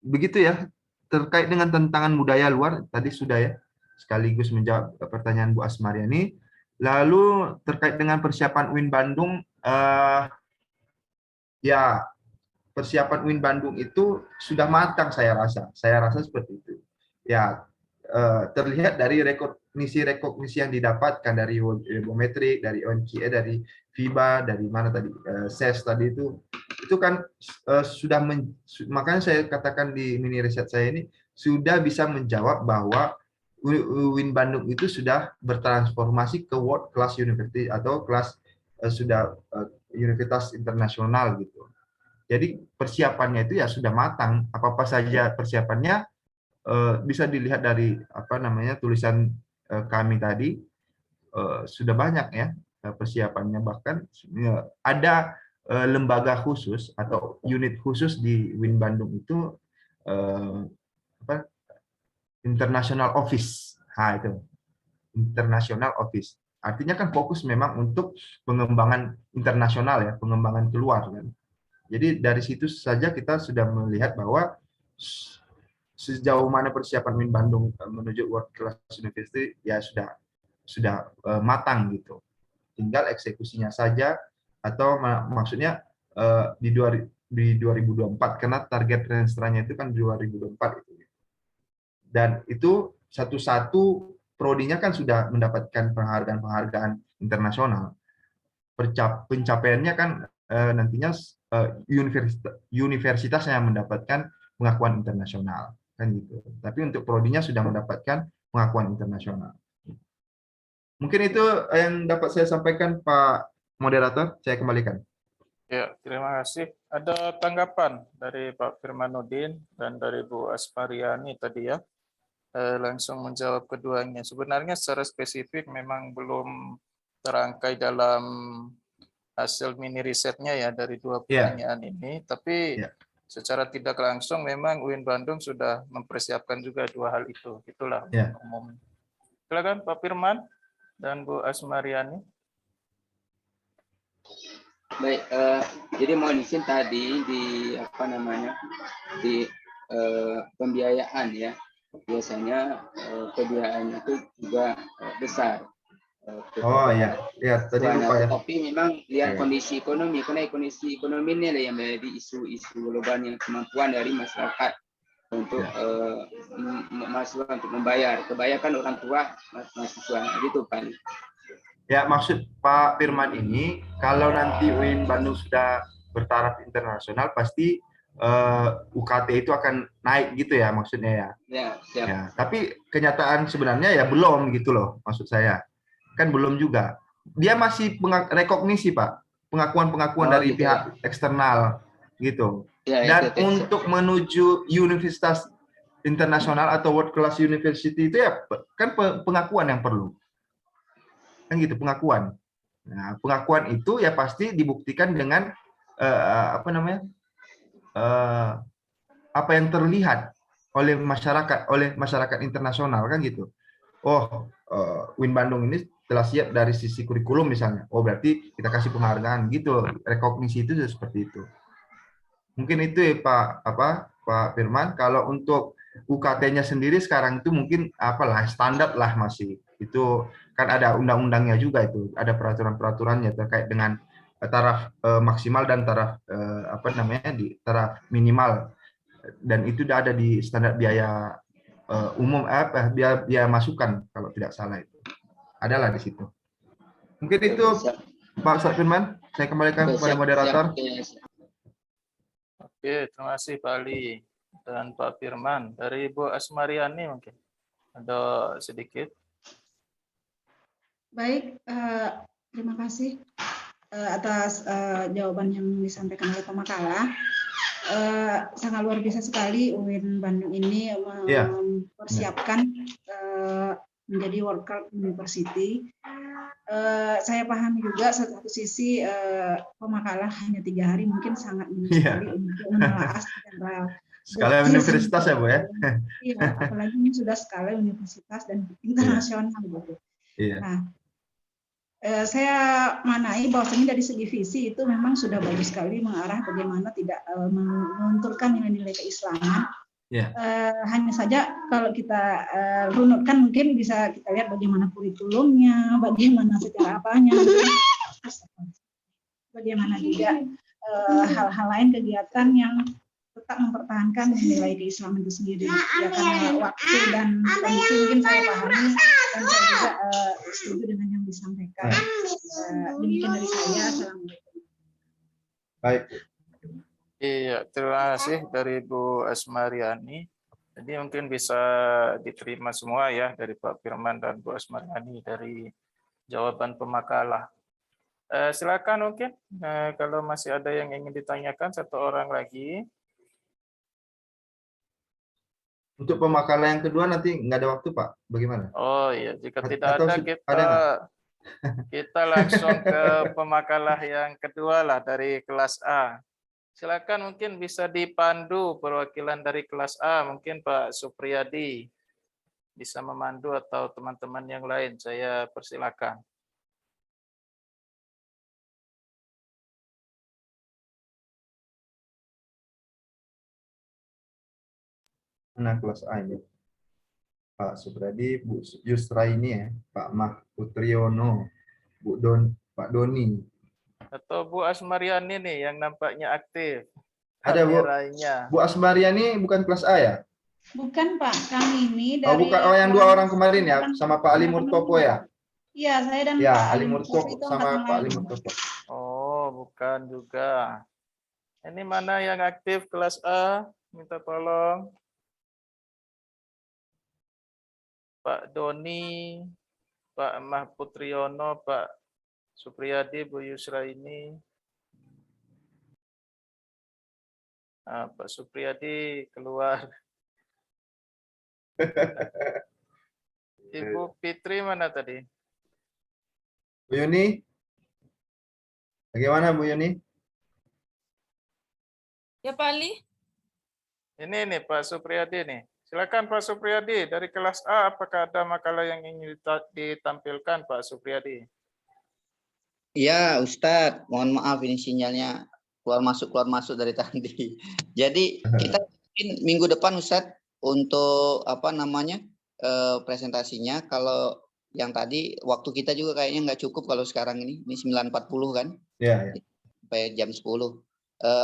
Speaker 1: Begitu ya, terkait dengan tantangan budaya luar tadi sudah ya, sekaligus menjawab pertanyaan Bu Asmariani. Lalu terkait dengan persiapan UIN Bandung, ya persiapan UIN Bandung itu sudah matang saya rasa seperti itu. Ya terlihat dari rekognisi yang didapatkan dari World Ergometric, dari ONQE, dari FIBA, dari mana tadi SES tadi itu kan makanya saya katakan di mini riset saya ini sudah bisa menjawab bahwa UIN Bandung itu sudah bertransformasi ke World Class University atau kelas sudah universitas internasional gitu. Jadi persiapannya itu ya sudah matang. Apa-apa saja persiapannya bisa dilihat dari tulisan kami tadi, sudah banyak ya persiapannya. Bahkan ada lembaga khusus atau unit khusus di UIN Bandung itu International Office. Itu International Office. Artinya kan fokus memang untuk pengembangan internasional ya, pengembangan keluar kan. Jadi dari situ saja kita sudah melihat bahwa sejauh mana persiapan UIN Bandung menuju World Class University ya sudah matang gitu. Tinggal eksekusinya saja, atau maksudnya di 2024 karena target renstranya itu kan 2024 itu. Dan itu satu-satu prodinya kan sudah mendapatkan penghargaan internasional. Pencapaiannya kan nantinya universitas yang mendapatkan pengakuan internasional kan gitu. Tapi untuk prodinya sudah mendapatkan pengakuan internasional. Mungkin itu yang dapat saya sampaikan, Pak Moderator. Saya kembalikan.
Speaker 2: Ya, terima kasih. Ada tanggapan dari Pak Firmanuddin dan dari Bu Asmariani tadi ya. Langsung menjawab keduanya. Sebenarnya secara spesifik memang belum terangkai dalam hasil mini risetnya ya dari dua pertanyaan ini, tapi secara tidak langsung memang UIN Bandung sudah mempersiapkan juga dua hal itu. Itulah umum. Silakan Pak Firman dan Bu Asmariani.
Speaker 3: Baik, jadi mohon izin tadi di pembiayaan ya. Biasanya pembiayaan itu juga besar.
Speaker 1: Tadi lupa ya.
Speaker 3: Tapi memang lihat kondisi ekonomi, karena kondisi ekonomi ini adalah yang menjadi isu-isu global, yang kemampuan dari masyarakat untuk mahasiswa untuk membayar. Kebanyakan orang tua mahasiswa gitu kan.
Speaker 1: Ya, maksud Pak Firman ini kalau nanti UIN Bandung sudah bertaraf internasional pasti UKT itu akan naik gitu ya maksudnya ya. Ya, tapi kenyataan sebenarnya ya belum gitu loh maksud saya. Kan belum juga. Dia masih rekognisi Pak, pengakuan-pengakuan dari pihak eksternal gitu. Dan untuk menuju universitas internasional atau world class university itu ya kan pengakuan yang perlu. Kan gitu, pengakuan. Nah, pengakuan itu ya pasti dibuktikan dengan apa yang terlihat oleh masyarakat internasional kan gitu. Oh, UIN Bandung ini telah siap dari sisi kurikulum misalnya. Oh, berarti kita kasih penghargaan gitu. Rekognisi itu seperti itu. Mungkin itu ya Pak Firman. Kalau untuk UKT-nya sendiri sekarang itu mungkin apalah standar lah masih. Itu kan ada undang-undangnya juga itu, ada peraturan-peraturannya terkait dengan taraf maksimal dan taraf taraf minimal, dan itu sudah ada di standar biaya umum biaya masukan kalau tidak salah itu. Adalah di situ. Mungkin itu Pak Ustadz Firman, saya kembalikan kepada moderator.
Speaker 2: Oke, terima kasih Pak Ali dan Pak Firman. Dari Bu Asmariani mungkin ada sedikit.
Speaker 4: Baik, terima kasih atas jawaban yang disampaikan oleh pemakalah. Sangat luar biasa sekali UIN Bandung ini mempersiapkan menjadi World Card University. Saya pahami juga satu sisi pemakalah hanya 3 hari mungkin sangat minim sekali untuk menelaah secara
Speaker 1: skala universitas ya Bu ya.
Speaker 4: Iya, apalagi ini sudah skala universitas dan internasional gitu.
Speaker 1: Iya.
Speaker 4: Nah, saya manai bahwasanya dari segi visi itu memang sudah bagus sekali mengarah bagaimana tidak melunturkan nilai-nilai keislaman.
Speaker 1: Yeah.
Speaker 4: Hanya saja kalau kita runutkan mungkin bisa kita lihat bagaimana kurikulumnya, bagaimana secara apanya, bagaimana juga hal-hal lain kegiatan yang tetap mempertahankan nilai keislaman itu sendiri. Ya karena waktu dan kondisi mungkin saya pahami dan saya juga setuju dengan yang disampaikan. Demikian dari saya. Assalamualaikum.
Speaker 1: Baik.
Speaker 2: Iya, terima kasih dari Bu Asmariani. Jadi mungkin bisa diterima semua ya dari Pak Firman dan Bu Asmariani dari jawaban pemakalah. Silakan mungkin kalau masih ada yang ingin ditanyakan satu orang lagi.
Speaker 1: Untuk pemakalah yang kedua nanti nggak ada waktu Pak, bagaimana?
Speaker 2: Oh iya, jika tidak ada kita langsung ke pemakalah yang kedua lah dari kelas A. Silakan mungkin bisa dipandu perwakilan dari kelas A, mungkin Pak Supriyadi bisa memandu atau teman-teman yang lain, saya persilakan.
Speaker 1: Nah, kelas A ini Pak Supriyadi, Bu Yusra ini ya, Pak Mah Putriono, Pak Doni.
Speaker 2: Atau Bu Asmariani nih yang nampaknya aktif.
Speaker 1: Ada Bu. Bu Asmariani bukan kelas A ya?
Speaker 4: Bukan Pak, kami ini dari.
Speaker 1: Bukan yang 2 orang kemarin ya, sama Pak Ali Murtopo ya?
Speaker 4: Iya, saya dan
Speaker 1: ya,
Speaker 4: Pak
Speaker 1: Ali Murtopo sama Pak Ali Murtopo.
Speaker 2: Oh, bukan juga. Ini mana yang aktif kelas A? Minta tolong. Pak Doni, Pak Mah Putriono, Pak Supriyadi, Bu Yusra ini. Pak Supriyadi keluar. Ibu Fitri mana tadi?
Speaker 1: Bu Yuni? Bagaimana Bu Yuni?
Speaker 5: Ya Pak Ali.
Speaker 2: Ini nih Pak Supriyadi nih. Silakan Pak Supriyadi dari kelas A, apakah ada makalah yang ingin ditampilkan Pak Supriyadi?
Speaker 6: Iya Ustadz, mohon maaf ini sinyalnya keluar masuk dari tadi. Jadi kita minggu depan Ustadz untuk presentasinya. Kalau yang tadi waktu kita juga kayaknya nggak cukup kalau sekarang ini 9.40 kan?
Speaker 1: Iya.
Speaker 6: Sampai jam 10.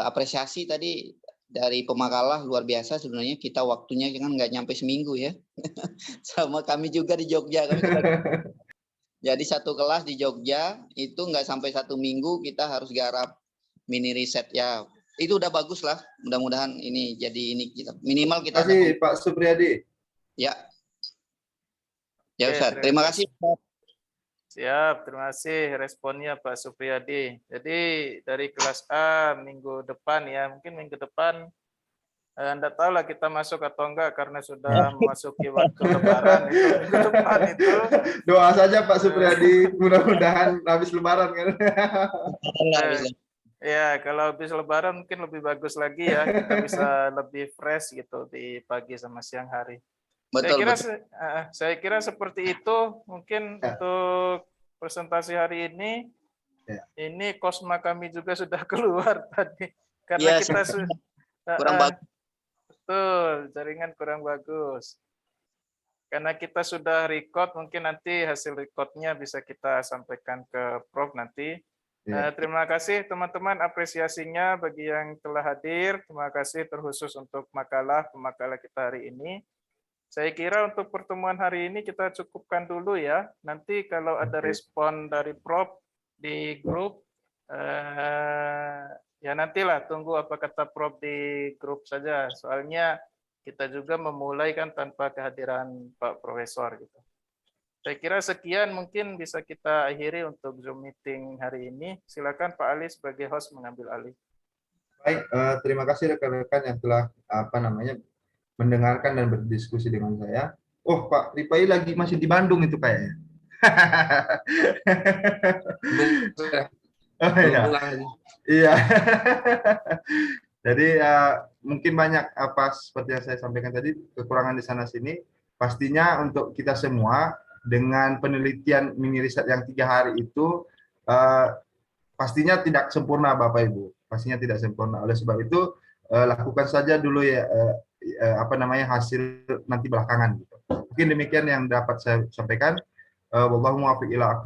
Speaker 6: Apresiasi tadi dari pemakalah luar biasa sebenarnya, kita waktunya kan nggak nyampe seminggu ya. Sama kami juga di Jogja. Jadi satu kelas di Jogja itu nggak sampai 1 minggu kita harus garap mini riset ya. Itu udah bagus lah. Mudah-mudahan ini jadi ini kita minimal kita.
Speaker 1: Terima kasih Pak Supriyadi.
Speaker 6: Ya. Ya Ustaz, terima kasih.
Speaker 2: Siap, terima kasih responnya Pak Supriyadi. Jadi dari kelas A minggu depan ya, mungkin minggu depan Anda tahu lah kita masuk atau enggak karena sudah memasuki waktu Lebaran itu minggu depan itu.
Speaker 1: Doa saja Pak Supriyadi, mudah-mudahan habis Lebaran kan.
Speaker 2: Ya, kalau habis Lebaran mungkin lebih bagus lagi ya. Kita bisa lebih fresh gitu di pagi sama siang hari.
Speaker 6: Betul, betul.
Speaker 2: Saya kira seperti itu mungkin
Speaker 1: Ya.
Speaker 2: untuk presentasi hari ini.
Speaker 1: Ya.
Speaker 2: Ini Kosma kami juga sudah keluar tadi karena
Speaker 6: Iya,
Speaker 2: kita
Speaker 6: kurang bagus.
Speaker 2: betul, jaringan kurang bagus. Karena kita sudah record, mungkin nanti hasil recordnya bisa kita sampaikan ke Prof nanti.
Speaker 1: Ya.
Speaker 2: Terima kasih teman-teman apresiasinya bagi yang telah hadir. Terima kasih terkhusus untuk pemakalah kita hari ini. Saya kira untuk pertemuan hari ini kita cukupkan dulu ya. Nanti kalau ada respon dari Prof di grup, ya nantilah tunggu apa kata Prof di grup saja. Soalnya kita juga memulai kan tanpa kehadiran Pak Profesor gitu. Saya kira sekian mungkin bisa kita akhiri untuk Zoom meeting hari ini. Silakan Pak Ali sebagai host mengambil alih.
Speaker 1: Baik, terima kasih rekan-rekan yang telah mendengarkan dan berdiskusi dengan saya. Oh, Pak Ripai lagi masih di Bandung itu kayaknya. Oh, iya. Iya. Jadi mungkin banyak seperti yang saya sampaikan tadi kekurangan di sana sini. Pastinya untuk kita semua dengan penelitian mini riset yang 3 hari itu pastinya tidak sempurna Bapak Ibu. Pastinya tidak sempurna. Oleh sebab itu lakukan saja dulu ya hasil nanti belakangan gitu. Mungkin demikian yang dapat saya sampaikan. Wallahu muwaffiq ila aqwamit